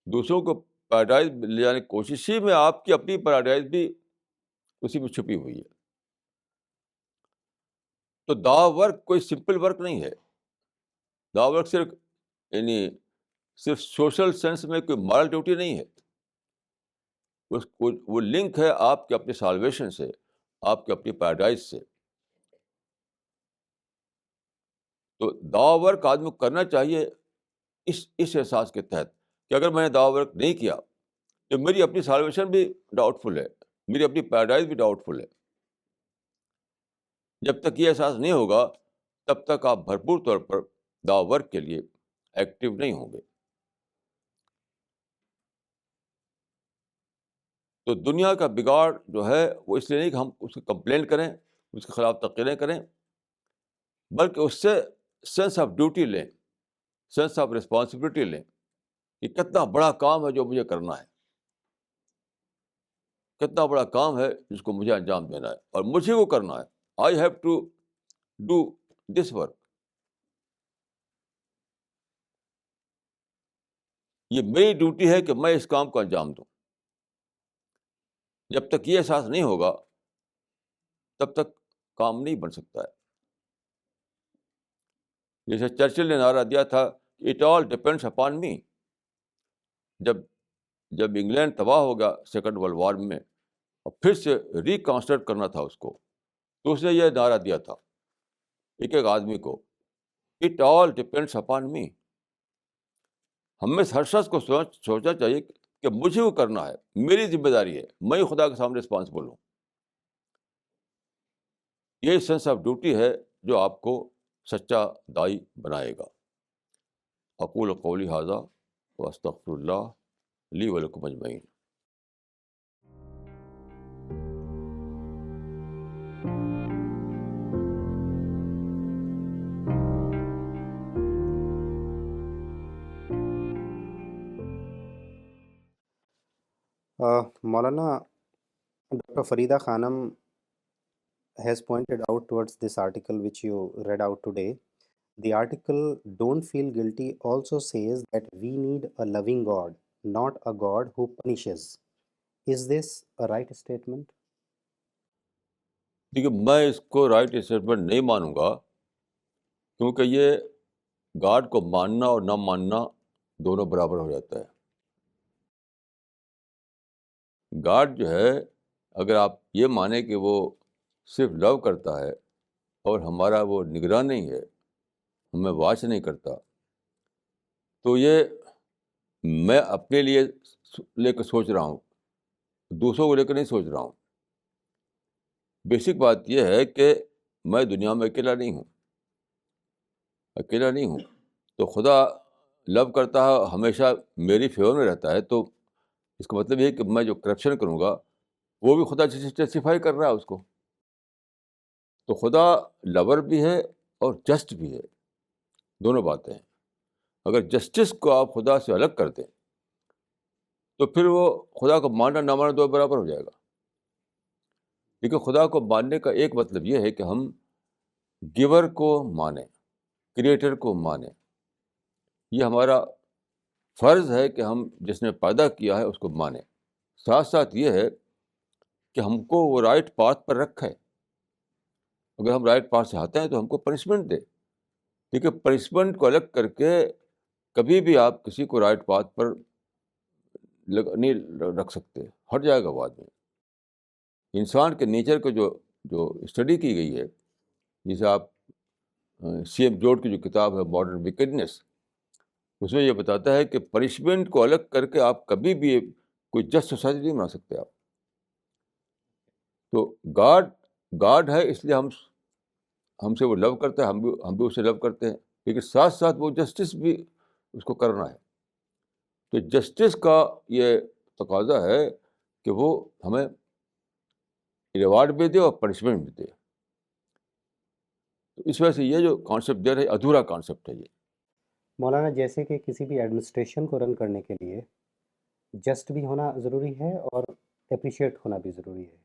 دوسروں کو پیراڈائز میں لے جانے کی کوشش ہی میں آپ کی اپنی پیراڈائز بھی اسی میں چھپی ہوئی ہے. تو دعوی ورک کوئی سمپل ورک نہیں ہے. دعوی ورک صرف سوشل سینس میں کوئی مارل ڈیوٹی نہیں ہے. وہ لنک ہے آپ کے اپنے سالویشن سے, آپ کے اپنی پیراڈائز سے. تو دعوی ورک آدمی کو کرنا چاہیے اس احساس کے تحت کہ اگر میں نے دعوی ورک نہیں کیا تو میری اپنی سالویشن بھی ڈاؤٹ فل ہے, میری اپنی پیراڈائز بھی ڈاؤٹ فل ہے. جب تک یہ احساس نہیں ہوگا تب تک آپ بھرپور طور پر دعوی ورک کے لیے ایکٹیو نہیں ہوں گے. تو دنیا کا بگاڑ جو ہے وہ اس لیے نہیں کہ ہم اس کی کمپلین کریں, اس کے خلاف تقریریں کریں, بلکہ اس سے سینس آف ڈیوٹی لیں, سینس آف رسپانسبلٹی لیں کہ کتنا بڑا کام ہے جو مجھے کرنا ہے, کتنا بڑا کام ہے جس کو مجھے انجام دینا ہے اور مجھے کو کرنا ہے. I have to do this work. یہ میری ڈیوٹی ہے کہ میں اس کام کو انجام دوں. جب تک یہ احساس نہیں ہوگا تب تک کام نہیں بن سکتا ہے. جیسے چرچل نے نعرہ دیا تھا it all depends upon me. جب انگلینڈ تباہ ہو گیا سیکنڈ ورلڈ وار میں اور پھر سے ریکنسٹرکٹ کرنا تھا اس کو, تو اس نے یہ نعرہ دیا تھا ایک ایک آدمی کو it all depends upon me. ہمیں ہر شخص کو سوچنا چاہیے کہ مجھے وہ کرنا ہے, میری ذمہ داری ہے, میں خدا کے سامنے رسپانسبل ہوں. یہ سینس آف ڈیوٹی ہے جو آپ کو سچا دائی بنائے گا. اقول قولی ھذا واستغفر اللہ لی ولکم اجمعین. Maulana, Dr. Farida Khanum has pointed out towards this article which you read out today. The article Don't Feel Guilty also says that we need a loving God, not a God who punishes. Is this a right statement? دیکھیے, میں اس کو write statement نہیں مانوں گا, کیونکہ یہ God کو ماننا اور نہ ماننا دونوں برابر ہو جاتا ہے. گاڈ جو ہے, اگر آپ یہ مانیں کہ وہ صرف لو کرتا ہے اور ہمارا وہ نگراں نہیں ہے, ہمیں واچ نہیں کرتا, تو یہ میں اپنے لیے لے کے سوچ رہا ہوں, دوسروں کو لے کے نہیں سوچ رہا ہوں. بیسک بات یہ ہے کہ میں دنیا میں اکیلا نہیں ہوں, اکیلا نہیں ہوں. تو خدا لو کرتا ہے, ہمیشہ میری فیور میں رہتا ہے, تو اس کا مطلب یہ ہے کہ میں جو کرپشن کروں گا وہ بھی خدا جسٹیفائی کر رہا ہے اس کو. تو خدا لور بھی ہے اور جسٹ بھی ہے, دونوں باتیں ہیں. اگر جسٹس کو آپ خدا سے الگ کر دیں تو پھر وہ خدا کو ماننا نہ ماننا دو برابر ہو جائے گا. لیکن خدا کو ماننے کا ایک مطلب یہ ہے کہ ہم گیور کو مانیں, کریٹر کو مانیں. یہ ہمارا فرض ہے کہ ہم جس نے پیدا کیا ہے اس کو مانیں. ساتھ ساتھ یہ ہے کہ ہم کو وہ رائٹ پاتھ پر رکھے. اگر ہم رائٹ پاتھ سے ہٹتے ہیں تو ہم کو پنشمنٹ دے. لیکن پنشمنٹ کو الگ کر کے کبھی بھی آپ کسی کو رائٹ پاتھ پر نہیں رکھ سکتے, ہٹ جائے گا وہ آدمی. انسان کے نیچر کو جو اسٹڈی کی گئی ہے, جسے آپ سی ایم جوڈ کی جو کتاب ہے ماڈرن ویکڈنس, اس میں یہ بتاتا ہے کہ پنشمنٹ کو الگ کر کے آپ کبھی بھی کوئی جسٹ سوسائٹی نہیں بنا سکتے آپ. تو گاڈ ہے, اس لیے ہم سے وہ لو کرتا ہے, ہم بھی اسے لو کرتے ہیں, لیکن ساتھ ساتھ وہ جسٹس بھی اس کو کرنا ہے. تو جسٹس کا یہ تقاضا ہے کہ وہ ہمیں ریوارڈ بھی دے اور پنشمنٹ بھی دے. تو اس وجہ سے یہ جو کانسیپٹ دے رہے ہے ادھورا کانسیپٹ ہے یہ. مولانا, جیسے کہ کسی بھی ایڈمنسٹریشن کو رن کرنے کے لیے جسٹ بھی ہونا ضروری ہے اور اپریشیٹ ہونا بھی ضروری ہے.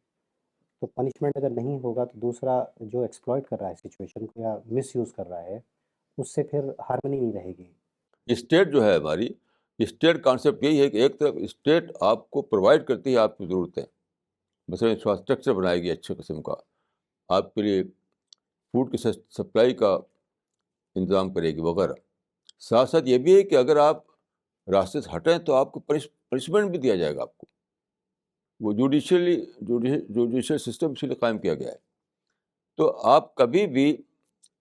تو پنشمنٹ اگر نہیں ہوگا تو دوسرا جو ایکسپلائٹ کر رہا ہے سچویشن کو یا مس یوز کر رہا ہے, اس سے پھر ہارمنی نہیں رہے گی. اسٹیٹ جو ہے ہماری, اسٹیٹ کانسیپٹ یہی ہے کہ ایک طرف اسٹیٹ آپ کو پرووائڈ کرتی ہے آپ کی ضرورتیں, مثلا انفراسٹرکچر بنائے گی اچھے قسم کا, آپ کے لیے فوڈ کی سپلائی کا انتظام کرے گی وغیرہ. ساتھ ساتھ یہ بھی ہے کہ اگر آپ راستے سے ہٹیں تو آپ کو پنشمنٹ بھی دیا جائے گا آپ کو. وہ جوڈیشل سسٹم اسی لیے قائم کیا گیا ہے. تو آپ کبھی بھی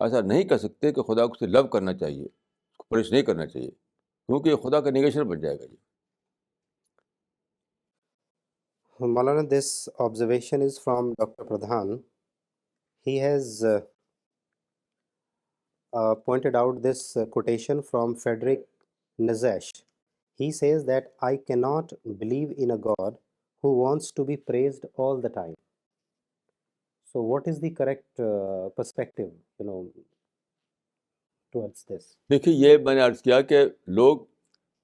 ایسا نہیں کر سکتے کہ خدا کو سے لو کرنا چاہیے, اس کو پنش نہیں کرنا چاہیے, کیونکہ یہ خدا کا نیگیشن بن جائے گا. یہ Maulana, this observation is from Dr. Pradhan. He has pointed out this quotation from Friedrich Nietzsche. He says that I cannot believe in a God who wants to be praised all the time. So what is the correct perspective, towards this? دیکھیے, یہ میں نے عرض کیا کہ لوگ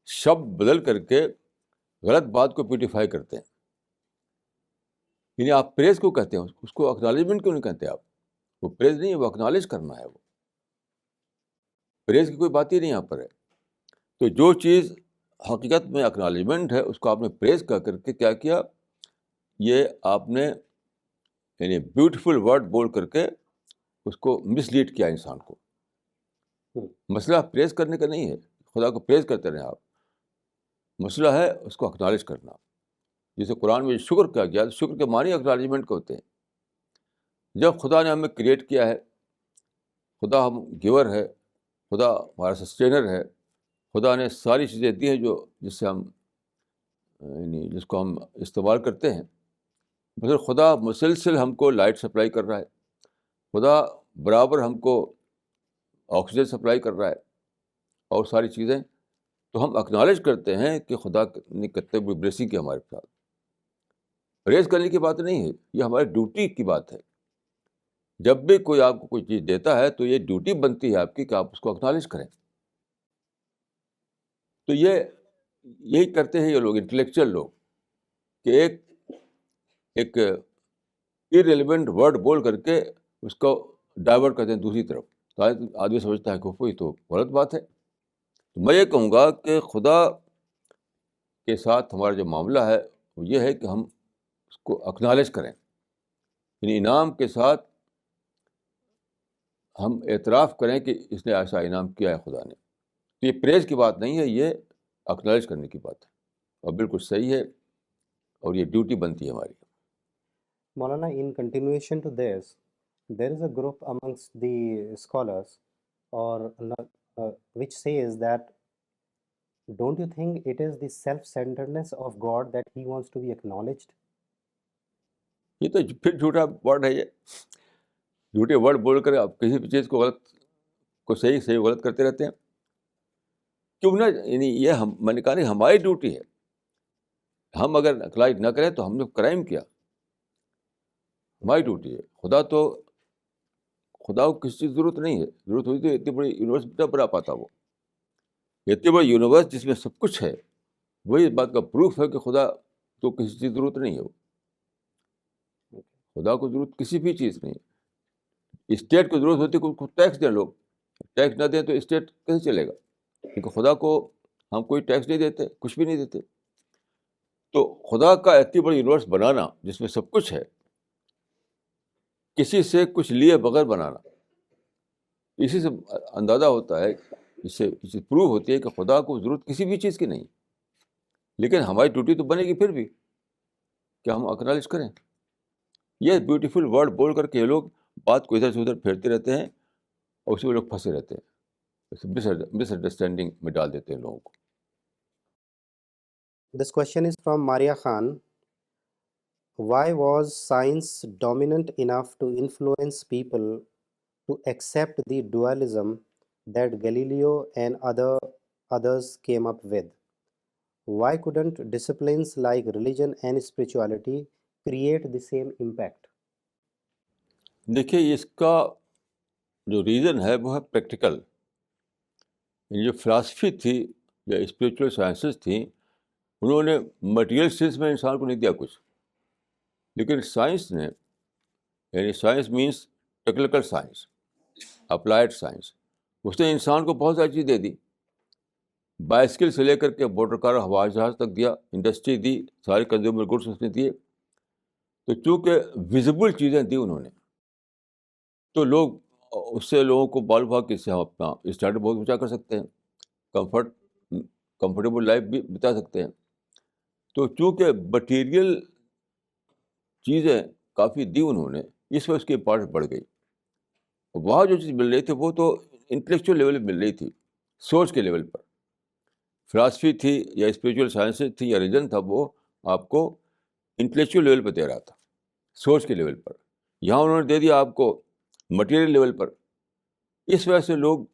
شبد بدل کر کے غلط بات کو بیوٹیفائی کرتے ہیں. یعنی آپ پریز کو کہتے ہیں, اس کو اکنالجمنٹ کیوں نہیں کہتے آپ؟ وہ پریز نہیں ہے, وہ اکنالج کرنا ہے. وہ پریز کی کوئی بات ہی نہیں یہاں پر ہے. تو جو چیز حقیقت میں اکنالجمنٹ ہے اس کو آپ نے پریز کر کے کیا کیا, یہ آپ نے یعنی بیوٹیفل ورڈ بول کر کے اس کو مس لیڈ کیا انسان کو. مسئلہ پریز کرنے کا نہیں ہے, خدا کو پریز کرتے رہیں آپ. مسئلہ ہے اس کو اکنالج کرنا. جسے قرآن میں شکر کیا گیا, شکر کے معنی اکنالجمنٹ کے ہوتے ہیں. جب خدا نے ہمیں کریٹ کیا ہے, خدا ہم گیور ہے, خدا ہمارا سسٹینر ہے. خدا نے ساری چیزیں دی ہیں جس سے ہم یعنی جس کو ہم استعمال کرتے ہیں. مگر خدا مسلسل ہم کو لائٹ سپلائی کر رہا ہے. خدا برابر ہم کو آکسیجن سپلائی کر رہا ہے اور ساری چیزیں. تو ہم اکنالج کرتے ہیں کہ خدا نے کتنے بڑی بلیسنگ کی ہمارے ساتھ. ریز کرنے کی بات نہیں ہے, یہ ہماری ڈیوٹی کی بات ہے. جب بھی کوئی آپ کو کوئی چیز دیتا ہے تو یہ ڈیوٹی بنتی ہے آپ کی کہ آپ اس کو اکنالج کریں. تو یہی کرتے ہیں یہ لوگ, انٹلیکچوئل لوگ, کہ ایک irrelevant ورڈ بول کر کے اس کو ڈائیورٹ کرتے ہیں دوسری طرف. تو آدمی سمجھتا ہے کہ یہ تو غلط بات ہے. تو میں یہ کہوں گا کہ خدا کے ساتھ ہمارا جو معاملہ ہے وہ یہ ہے کہ ہم اس کو اکنالج کریں, یعنی انعام کے ساتھ ہم اعتراف کریں کہ اس نے ایسا انعام کیا ہے خدا نے. تو یہ پریز کی بات نہیں ہے, یہ اکنالج کرنے کی بات ہے, اور بالکل صحیح ہے, اور یہ ڈیوٹی بنتی ہے ہماری. Maulana, in continuation to this, there is a group amongst the scholars or which says that don't you think it is the self-centeredness of God that he wants to be acknowledged? یہ تو پھر جھوٹا word ہے. یہ جھوٹے word بول کر آپ کسی بھی چیز کو صحیح غلط کرتے رہتے ہیں. کیوں نہ, یعنی یہ میں نے کہا نہیں, ہماری ڈیوٹی ہے. ہم اگر اکنالج نہ کریں تو ہم نے کرائم کیا. ہماری ڈیوٹی ہے. خدا کو کسی چیز کی ضرورت نہیں ہے. ضرورت ہوئی تو اتنی بڑی یونیورس نہ بنا پاتا. وہ اتنی بڑی یونیورس جس میں سب کچھ ہے, وہی اس بات کا پروف ہے کہ خدا تو کسی چیز کی ضرورت نہیں ہے. خدا کو ضرورت کسی بھی چیز نہیں. اسٹیٹ کو ضرورت ہوتی ہے, ٹیکس دیں لوگ. ٹیکس نہ دیں تو اسٹیٹ کیسے چلے گا؟ کیونکہ خدا کو ہم کوئی ٹیکس نہیں دیتے, کچھ بھی نہیں دیتے. تو خدا کا اتنی بڑی یونیورس بنانا جس میں سب کچھ ہے, کسی سے کچھ لیے بغیر بنانا, اسی سے اندازہ ہوتا ہے, اس سے پروو ہوتی ہے کہ خدا کو ضرورت کسی بھی چیز کی نہیں. لیکن ہماری ڈیوٹی تو بنے گی پھر بھی کہ ہم اکنالج کریں. یہ بیوٹیفل ورڈ بول کر کے یہ لوگ بات کو ادھر سے ادھر پھیرتے رہتے ہیں, اور اسی میں لوگ پھنسے رہتے ہیں, مس انڈرسٹینڈنگ میں ڈال دیتے ہیں لوگوں کو. This question is from Maria Khan. Why was science dominant enough to influence people to accept the dualism that Galileo and others came up with? Why couldn't disciplines like religion and spirituality create the same impact? دیکھیے, اس کا جو reason ہے وہ ہے practical. جو philosophy تھی یا spiritual sciences تھیں, انہوں نے مٹیریل سینس میں انسان کو نہیں دیا کچھ. لیکن سائنس نے, یعنی science means technical science, applied science, اس نے انسان کو بہت ساری چیز دے دی. بائسکل سے لے کر کے موٹر کار, ہوائی جہاز تک دیا, انڈسٹری دی, سارے کنزیومر گڈس اس نے دیے. تو چونکہ ویزیبل چیزیں دی انہوں نے, تو لوگ اس سے لوگوں کو معلوم ہوا کہ اس سے ہم اپنا اسٹینڈرڈ بہت اونچا کر سکتے ہیں, کمفرٹیبل لائف بھی بتا سکتے ہیں. تو چونکہ مٹیریل چیزیں کافی دی انہوں نے, اس وجہ اس کی امپورٹنس بڑھ گئی. وہاں جو چیز مل رہی تھی وہ تو انٹلیکچوئل لیول پہ مل رہی تھی, سوچ کے لیول پر. فلاسفی تھی یا اسپریچول سائنسز تھی یا ریلیجن تھا, وہ آپ کو انٹلیکچوئل لیول پہ دے رہا تھا, سوچ کے لیول پر. یہاں انہوں نے دے دیا آپ کو مٹیریل لیول پر. اس وجہ سے لوگ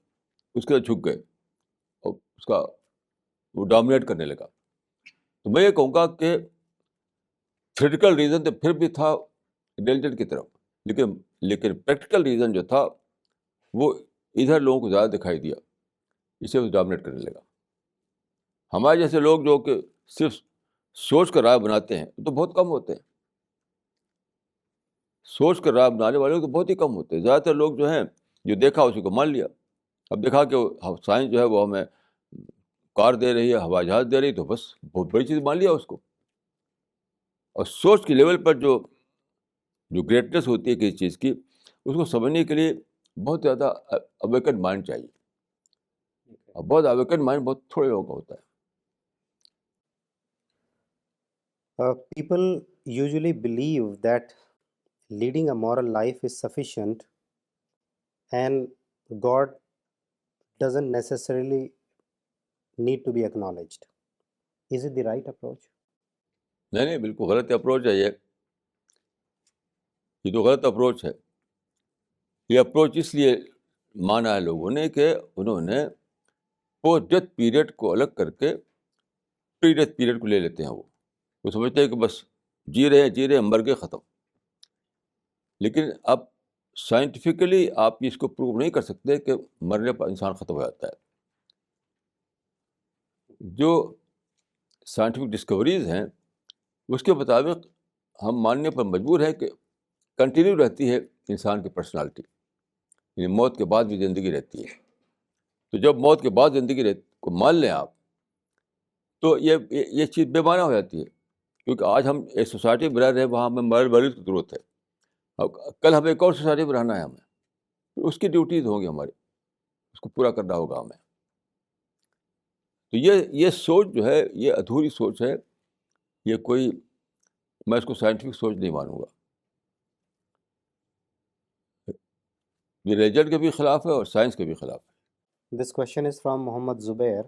اس کے جھک گئے اور اس کا وہ ڈومینیٹ کرنے لگا. تو میں یہ کہوں گا کہ تھیوریٹیکل ریزن تو پھر بھی تھا ریلیجن کی طرف, لیکن پریکٹیکل ریزن جو تھا وہ ادھر لوگوں کو زیادہ دکھائی دیا, اسے وہ ڈومینیٹ کرنے لگا. ہمارے جیسے لوگ جو کہ صرف سوچ کر رائے بناتے ہیں تو بہت کم ہوتے ہیں. سوچ کر رائے بنانے والے تو بہت ہی کم ہوتے ہیں. زیادہ تر لوگ جو ہیں, جو دیکھا اسی کو مان لیا. اب دیکھا کہ سائنس جو ہے وہ ہمیں کار دے رہی ہے, ہوائی جہاز دے رہی, تو بس بہت بڑی چیز مان لیا اس کو. اور سوچ کے لیول پر جو گریٹنس ہوتی ہے کسی چیز کی, اس کو سمجھنے کے لیے بہت زیادہ اویکن مائنڈ چاہیے. اور بہت اویکن مائنڈ بہت تھوڑے لوگوں کا ہوتا ہے. People usually believe that leading a moral life is sufficient and God doesn't necessarily need to be acknowledged. Is it the right approach? نہیں نہیں، بالکل غلط اپروچ ہے یہ تو غلط اپروچ ہے. یہ اپروچ اس لیے مانا ہے لوگوں نے کہ انہوں نے پوسٹ ڈیتھ پیریڈ کو الگ کر کے پری ڈیتھ پیریڈ کو لے لیتے ہیں. وہ سمجھتے ہیں کہ بس جی رہے ہیں مر گئے ختم. لیکن اب سائنٹیفکلی آپ اس کو پروو نہیں کر سکتے کہ مرنے پر انسان ختم ہو جاتا ہے. جو سائنٹیفک ڈسکوریز ہیں اس کے مطابق ہم ماننے پر مجبور ہیں کہ کنٹینیو رہتی ہے انسان کی پرسنالٹی، یعنی موت کے بعد بھی زندگی رہتی ہے. تو جب موت کے بعد زندگی کو مان لیں آپ، تو یہ چیز بے معنی ہو جاتی ہے. کیونکہ آج ہم ایک سوسائٹی میں رہ رہے ہیں، وہاں ہمیں مریض کی ضرورت ہے. اب کل ہمیں ایک اور سوسائٹی میں رہنا ہے، ہمیں اس کی ڈیوٹیز ہوں گی ہماری، اس کو پورا کرنا ہوگا ہمیں. تو یہ سوچ جو ہے یہ ادھوری سوچ ہے. یہ کوئی، میں اس کو سائنٹیفک سوچ نہیں مانوں گا. یہ ریلیجن کے بھی خلاف ہے اور سائنس کے بھی خلاف ہے. This question is from Muhammad Zubair.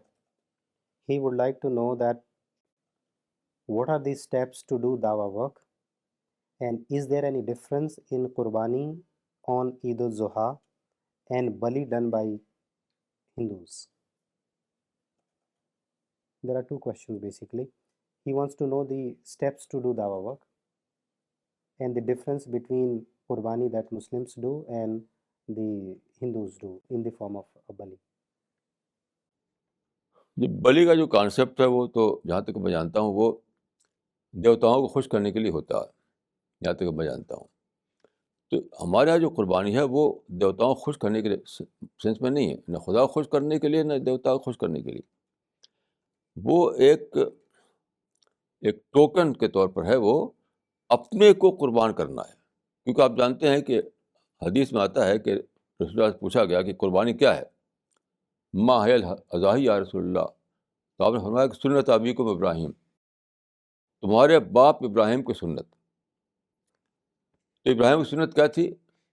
He would like to know that what are the steps to do dawa work, and is there any difference in qurbani on Eid al-Zuha and bali done by Hindus? There are two questions basically. He wants to know the steps to do dawa work and the difference between qurbani that Muslims do and the Hindus do in the form of a bali. یہ بلی کا جو concept ہے وہ تو جہاں تک میں جانتا ہوں وہ دیوتاؤں کو خوش کرنے کے لیے ہوتا ہے، جہاں تک میں جانتا ہوں. تو ہمارے یہاں جو قربانی ہے وہ دیوتاؤں کو خوش کرنے کے لیے سینس میں نہیں ہے، نہ خدا کو خوش کرنے کے لیے نہ دیوتا کو خوش کرنے کے لیے. وہ ایک ٹوکن کے طور پر ہے، وہ اپنے کو قربان کرنا ہے. کیونکہ آپ جانتے ہیں کہ حدیث میں آتا ہے کہ رسول اللہ سے پوچھا گیا کہ قربانی کیا ہے، ما ہے اضاحی یا رسول اللہ. تو آپ نے فرمایا کہ سنت ابیکم ابراہیم، تمہارے باپ ابراہیم کی سنت. تو ابراہیم کی سنت کیا تھی؟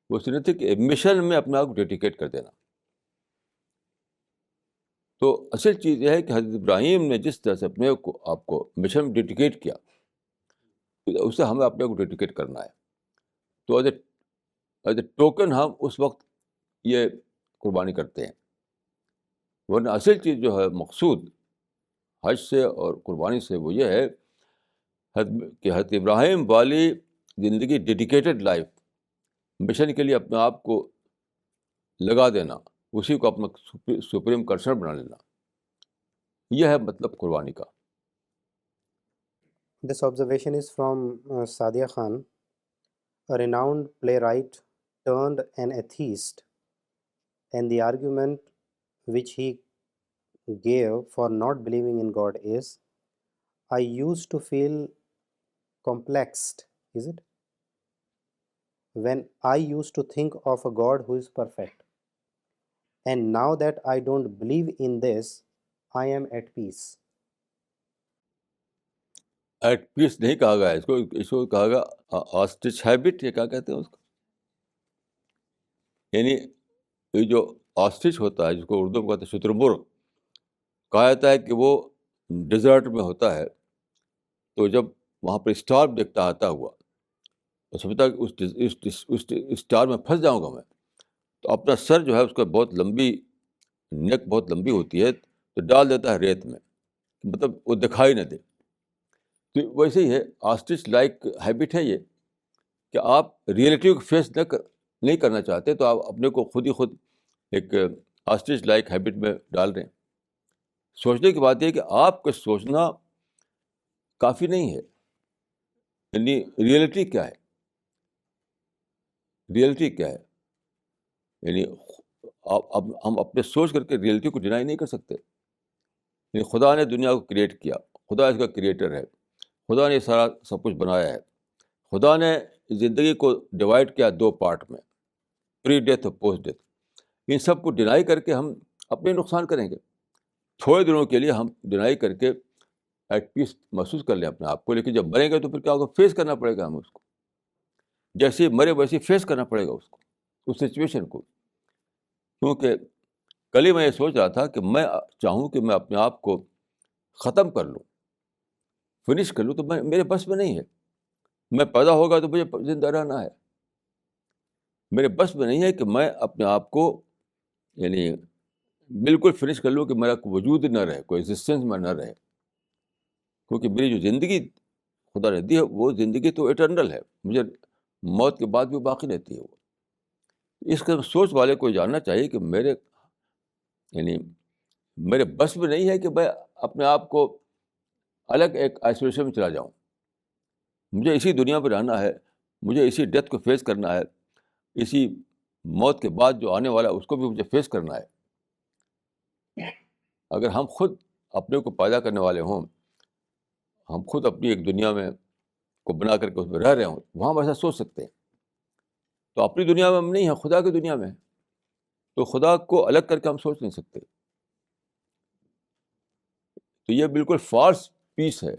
وہ سنت تھی کہ مشن میں اپنے آپ کو ڈیڈیکیٹ کر دینا. تو اصل چیز یہ ہے کہ حضرت ابراہیم نے جس طرح سے اپنے آپ کو مشن میں ڈیڈیکیٹ کیا، اسے ہمیں اپنے کو ڈیڈیکیٹ کرنا ہے. تو ایز اے ٹوکن ہم اس وقت یہ قربانی کرتے ہیں. ورنہ اصل چیز جو ہے مقصود حج سے اور قربانی سے وہ یہ ہے کہ حضرت ابراہیم والی زندگی، ڈیڈیکیٹڈ لائف، مشن کے لیے اپنے آپ کو لگا دینا، اسی کو اپنا سپریم کنسرن بنا لینا، یہ ہے مطلب قربانی کا. This observation is from Sadia Khan. A renowned playwright turned an atheist, and the argument which he gave for not believing in God is, I used to feel complexed, is it? When I used to think of a God who is perfect. And now that I don't believe in this, I am at peace. At peace نہیں کہا گیا اس کو کہا گیا ostrich habit, یہ کیا کہتے ہیں اس کو، یعنی یہ جو آسٹرچ ہوتا ہے جس کو اردو میں کہتے ہیں شترمرغ، کہا جاتا ہے کہ وہ ڈیزرٹ میں ہوتا ہے. تو جب وہاں پر اسٹار دیکھتا آتا ہوا تو سمجھتا ہے کہ اس اسٹار میں پھنس جاؤں گا میں. تو اپنا سر جو ہے اس کا بہت لمبی، نیک بہت لمبی ہوتی ہے، تو ڈال دیتا ہے ریت میں، مطلب وہ دکھائی نہ دے. تو ویسے ہی ہے آسٹرچ لائک ہیبٹ ہے یہ، کہ آپ ریئلٹی کو فیس نہیں کرنا چاہتے، تو آپ اپنے کو خود ہی خود ایک آسٹرچ لائک ہیبٹ میں ڈال رہے ہیں. سوچنے کی بات یہ ہے کہ آپ کا سوچنا کافی نہیں ہے، یعنی ریئلٹی کیا ہے، ریئلٹی کیا ہے. یعنی ہم اپنے سوچ کر کے ریئلٹی کو ڈینائی نہیں کر سکتے. یعنی خدا نے دنیا کو کریٹ کیا، خدا اس کا کریٹر ہے، خدا نے سارا سب کچھ بنایا ہے. خدا نے زندگی کو ڈیوائڈ کیا دو پارٹ میں، پری ڈیتھ اور پوسٹ ڈیتھ. ان سب کو ڈینائی کر کے ہم اپنے نقصان کریں گے. تھوڑے دنوں کے لیے ہم ڈینائی کر کے ایٹ پیس محسوس کر لیں اپنے آپ کو، لیکن جب مریں گے تو پھر کیا ہوگا؟ فیس کرنا پڑے گا ہمیں اس کو، جیسے مرے ویسے فیس کرنا پڑے گا اس کو، اس سچویشن کو. کیونکہ کل ہی میں یہ سوچ رہا تھا کہ میں چاہوں کہ میں اپنے آپ کو ختم کر لوں، فنش کر لوں، تو میرے بس میں نہیں ہے. میں پیدا ہوگا تو مجھے زندہ رہنا ہے. میرے بس میں نہیں ہے کہ میں اپنے آپ کو یعنی بالکل فنش کر لوں کہ میرا کوئی وجود نہ رہے، کوئی ایگزسٹنس میں نہ رہے. کیونکہ میری جو زندگی خدا نے دی ہے وہ زندگی تو ایٹرنل ہے، مجھے موت کے بعد بھی باقی رہتی ہے وہ. اس کا سوچ والے کو جاننا چاہیے کہ یعنی میرے بس میں نہیں ہے کہ میں اپنے آپ کو الگ ایک آئسولیشن میں چلا جاؤں. مجھے اسی دنیا پہ رہنا ہے، مجھے اسی ڈیتھ کو فیس کرنا ہے، اسی موت کے بعد جو آنے والا ہے اس کو بھی مجھے فیس کرنا ہے. اگر ہم خود اپنے کو پیدا کرنے والے ہوں، ہم خود اپنی ایک دنیا میں کو بنا کر کے اس میں رہ رہے ہوں، وہاں ہم ایسا سوچ سکتے ہیں. تو اپنی دنیا میں ہم نہیں ہیں، خدا کی دنیا میں ہیں. تو خدا کو الگ کر کے ہم سوچ نہیں سکتے. تو یہ بالکل فالس پیس ہے،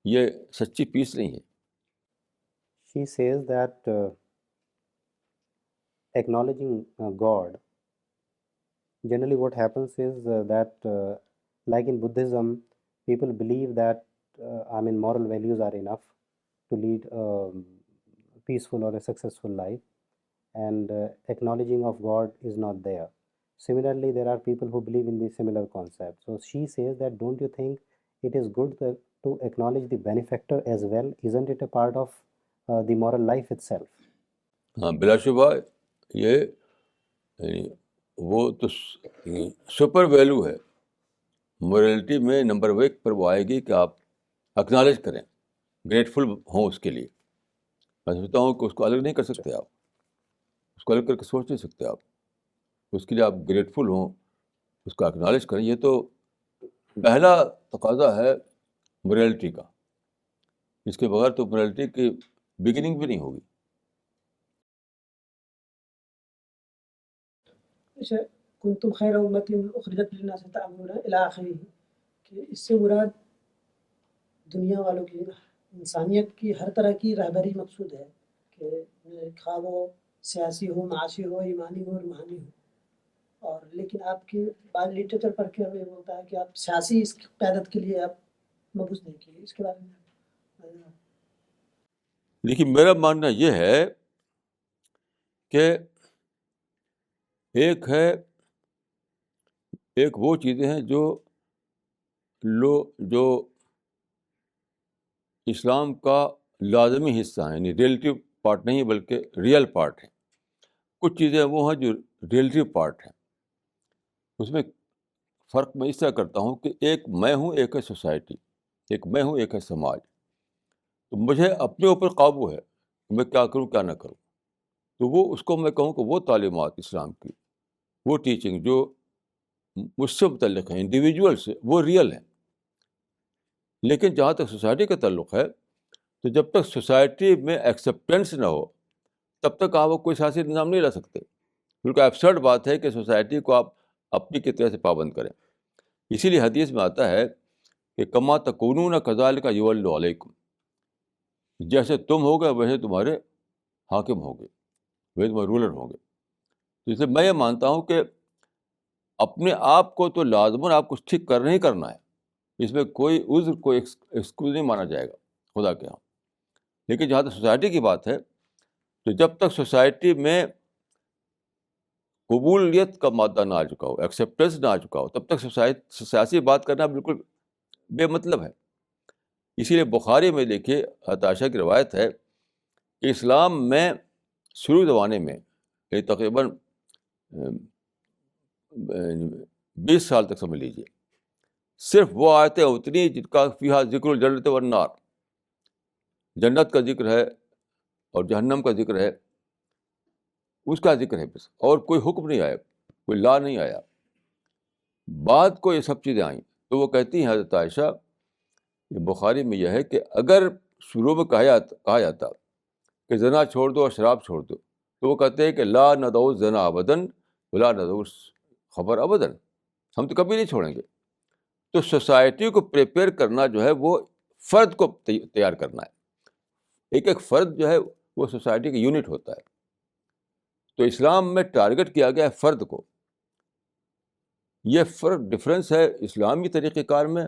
یہ سچی پیس نہیں ہے. She says that acknowledging God, generally what happens is that like in Buddhism, people believe that moral values are enough to lead a peaceful or a successful life, and acknowledging of God is not there. Similarly, there are people who believe in the similar concept. So she says that don't you think it is good to acknowledge the benefactor as well? Isn't it a part of the moral life itself? ہاں بلا شبہ یہ وہ تو super value ہے. Morality میں number 1 پر وہ آئے گی کہ آپ اکنالج کریں، گریٹفل ہوں اس کے لیے. میں سمجھتا ہوں کہ اس کو الگ نہیں کر سکتے آپ، اس کو الگ کر کے سوچ نہیں سکتے آپ. اس کے لیے آپ گریٹفل ہوں، اس کو اکنالج کریں. یہ تو پہلا تقاضا ہے مورلٹی کا. اس کے بغیر تو مورلٹی کی بگننگ بھی نہیں ہوگی. کنتم خیر امت اخرجت للناس تعملون الی آخرہ، کہ اس سے مراد دنیا والوں کی، انسانیت کی ہر طرح کی رہبری مقصود ہے، کہ خواہ وہ سیاسی ہو، معاشی ہو، ایمانی ہو، روحانی ہو. اور لیکن آپ کی بعض لٹریچر پڑھ کے ہمیں بولتا ہے کہ آپ سیاسی اس کی قیادت کے لیے آپ مبعوث نہیں کیے. اس کے بارے میں لیکن میرا ماننا یہ ہے کہ ایک وہ چیزیں ہیں جو اسلام کا لازمی حصہ ہیں، یعنی ریلیٹیو پارٹ نہیں بلکہ ریئل پارٹ ہے. کچھ چیزیں وہ ہیں جو ریلیٹیو پارٹ ہیں. اس میں فرق میں اس طرح کرتا ہوں کہ ایک میں ہوں، ایک ہے سوسائٹی، ایک میں ہوں، ایک ہے سماج. تو مجھے اپنے اوپر قابو ہے کہ میں کیا کروں کیا نہ کروں. تو وہ اس کو میں کہوں کہ وہ تعلیمات اسلام کی، وہ ٹیچنگ جو مجھ سے متعلق ہیں، انڈیویجول سے، وہ ریئل ہیں. لیکن جہاں تک سوسائٹی کا تعلق ہے، تو جب تک سوسائٹی میں ایکسیپٹینس نہ ہو تب تک آپ کوئی سیاسی نظام نہیں لا سکتے. بالکل ایبسرڈ بات ہے کہ سوسائٹی کو آپ اپنی کی طرح سے پابند کریں. اسی لیے حدیث میں آتا ہے کہ کما تکونون کذالک یولی علیکم، جیسے تم ہوگے ویسے تمہارے حاکم ہوگے، ویسے تمہارے رولر ہوں گے. تو اس لیے میں یہ مانتا ہوں کہ اپنے آپ کو تو لازماً آپ کچھ ٹھیک کرنا ہی کرنا ہے. اس میں کوئی عذر، کوئی ایکسکیوز نہیں مانا جائے گا خدا کے ہاں. لیکن جہاں تک سوسائٹی کی بات ہے، تو جب تک سوسائٹی میں قبولیت کا مادہ نہ آ چکا ہو، ایکسیپٹنس نہ آ چکا ہو، تب تک سیاسی بات کرنا بالکل بے مطلب ہے. اسی لیے بخاری میں دیکھیے عائشہ کی روایت ہے کہ اسلام میں شروع زمانے میں تقریباً 20 سال تک سمجھ لیجیے، صرف وہ آیتیں اتنی جن کا فیہا ذکر الجنت والنار، جنت کا ذکر ہے اور جہنم کا ذکر ہے، اس کا ذکر ہے بس، اور کوئی حکم نہیں آیا، کوئی لا نہیں آیا. بعد کو یہ سب چیزیں آئیں. تو وہ کہتی ہیں حضرت عائشہ، یہ بخاری میں یہ ہے کہ اگر شروع میں کہا جاتا کہ زنا چھوڑ دو اور شراب چھوڑ دو، تو وہ کہتے ہیں کہ لا ندعو الزنا ابداً ولا ندعو الخمر ابداً، ہم تو کبھی نہیں چھوڑیں گے. تو سوسائٹی کو پریپیئر کرنا جو ہے وہ فرد کو تیار کرنا ہے. ایک فرد جو ہے وہ سوسائٹی کا یونٹ ہوتا ہے. تو اسلام میں ٹارگٹ کیا گیا ہے فرد کو. یہ فرق ڈفرینس ہے اسلامی طریقہ کار میں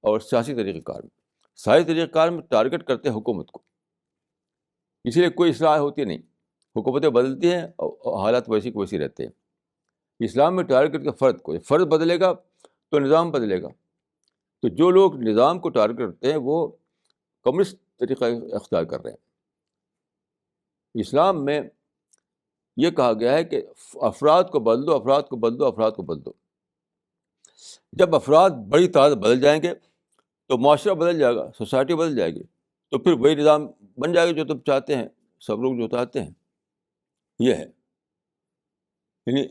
اور سیاسی طریقہ کار میں. سیاسی طریقہ کار میں ٹارگٹ کرتے ہیں حکومت کو، اسی لیے کوئی اصلاح ہوتی نہیں، حکومتیں بدلتی ہیں اور حالات ویسی کو ویسی رہتے ہیں. اسلام میں ٹارگٹ کا فرد کو، فرد بدلے گا تو نظام بدلے گا. تو جو لوگ نظام کو ٹارگٹ کرتے ہیں وہ کمیونسٹ طریقہ اختیار کر رہے ہیں. اسلام میں یہ کہا گیا ہے کہ افراد کو بدل دو، افراد کو بدل دو، افراد کو بدل دو. جب افراد بڑی تعداد بدل جائیں گے تو معاشرہ بدل جائے گا، سوسائٹی بدل جائے گی، تو پھر وہی نظام بن جائے گا جو تم چاہتے ہیں، سب لوگ جو چاہتے ہیں. یہ ہے یعنی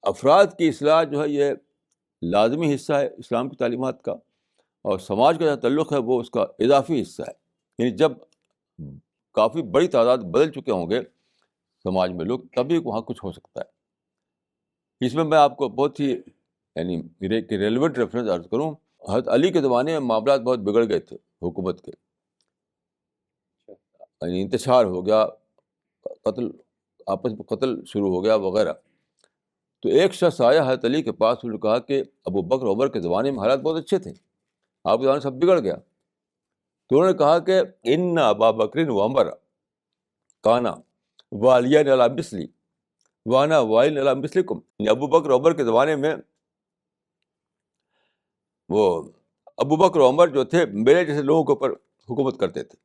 افراد کی اصلاح جو ہے یہ لازمی حصہ ہے اسلام کی تعلیمات کا، اور سماج کا جو تعلق ہے وہ اس کا اضافی حصہ ہے. یعنی جب کافی بڑی تعداد بدل چکے ہوں گے سماج میں لوگ، تبھی وہاں کچھ ہو سکتا ہے. اس میں آپ کو بہت ہی یعنی ریلیونٹ ریفرنس عرض کروں. حضرت علی کے زمانے میں معاملات بہت بگڑ گئے تھے حکومت کے، یعنی انتشار ہو گیا، قتل، آپس میں قتل شروع ہو گیا وغیرہ. تو ایک شخص آیا حضرت علی کے پاس، انہوں نے کہا کہ ابو بکر عمر کے زمانے میں حالات بہت اچھے تھے، آپ کے زمانے سب بگڑ گیا. تو انہوں نے کہا کہ ان ابا بکر و عمر کانا والیان علی مثلی وانا والین علی مثلکم. ابو بکر عمر کے زمانے میں وہ ابو بکر عمر جو تھے میرے جیسے لوگوں کے اوپر حکومت کرتے تھے،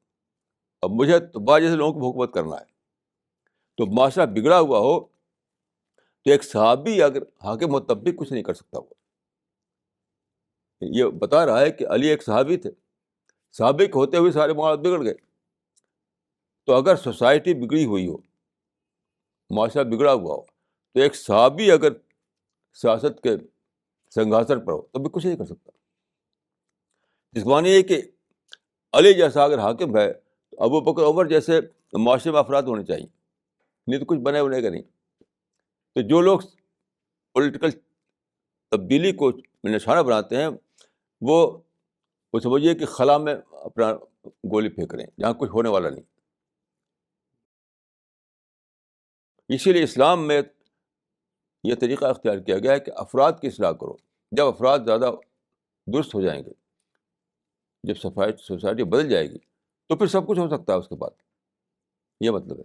اب مجھے تو با جیسے لوگوں کو حکومت کرنا ہے. تو معاشرہ بگڑا ہوا ہو تو ایک صحابی اگر حاکم ہو تب بھی کچھ نہیں کر سکتا. وہ یہ بتا رہا ہے کہ علی ایک صحابی تھے، صحابی کے ہوتے ہوئے سارے معاملات بگڑ گئے. تو اگر سوسائٹی بگڑی ہوئی ہو، معاشرہ بگڑا ہوا ہو، تو ایک صحابی اگر سیاست کے سنگھاسن پر ہو تو بھی کچھ نہیں کر سکتا. اس معنی یہ کہ علی جیسا اگر حاکم ہے تو ابو بکر عمر جیسے معاشرے میں افراد ہونے چاہیے، نہیں تو کچھ بنے گا نہیں. تو جو لوگ پولیٹیکل تبدیلی کو نشانہ بناتے ہیں وہ سمجھیے کہ خلا میں اپنا گولی پھینک رہے ہیں جہاں کچھ ہونے والا نہیں. اسی لیے اسلام میں یہ طریقہ اختیار کیا گیا ہے کہ افراد کی اصلاح کرو. جب افراد زیادہ درست ہو جائیں گے، جب سوسائٹی بدل جائے گی تو پھر سب کچھ ہو سکتا ہے اس کے بعد. یہ مطلب ہے.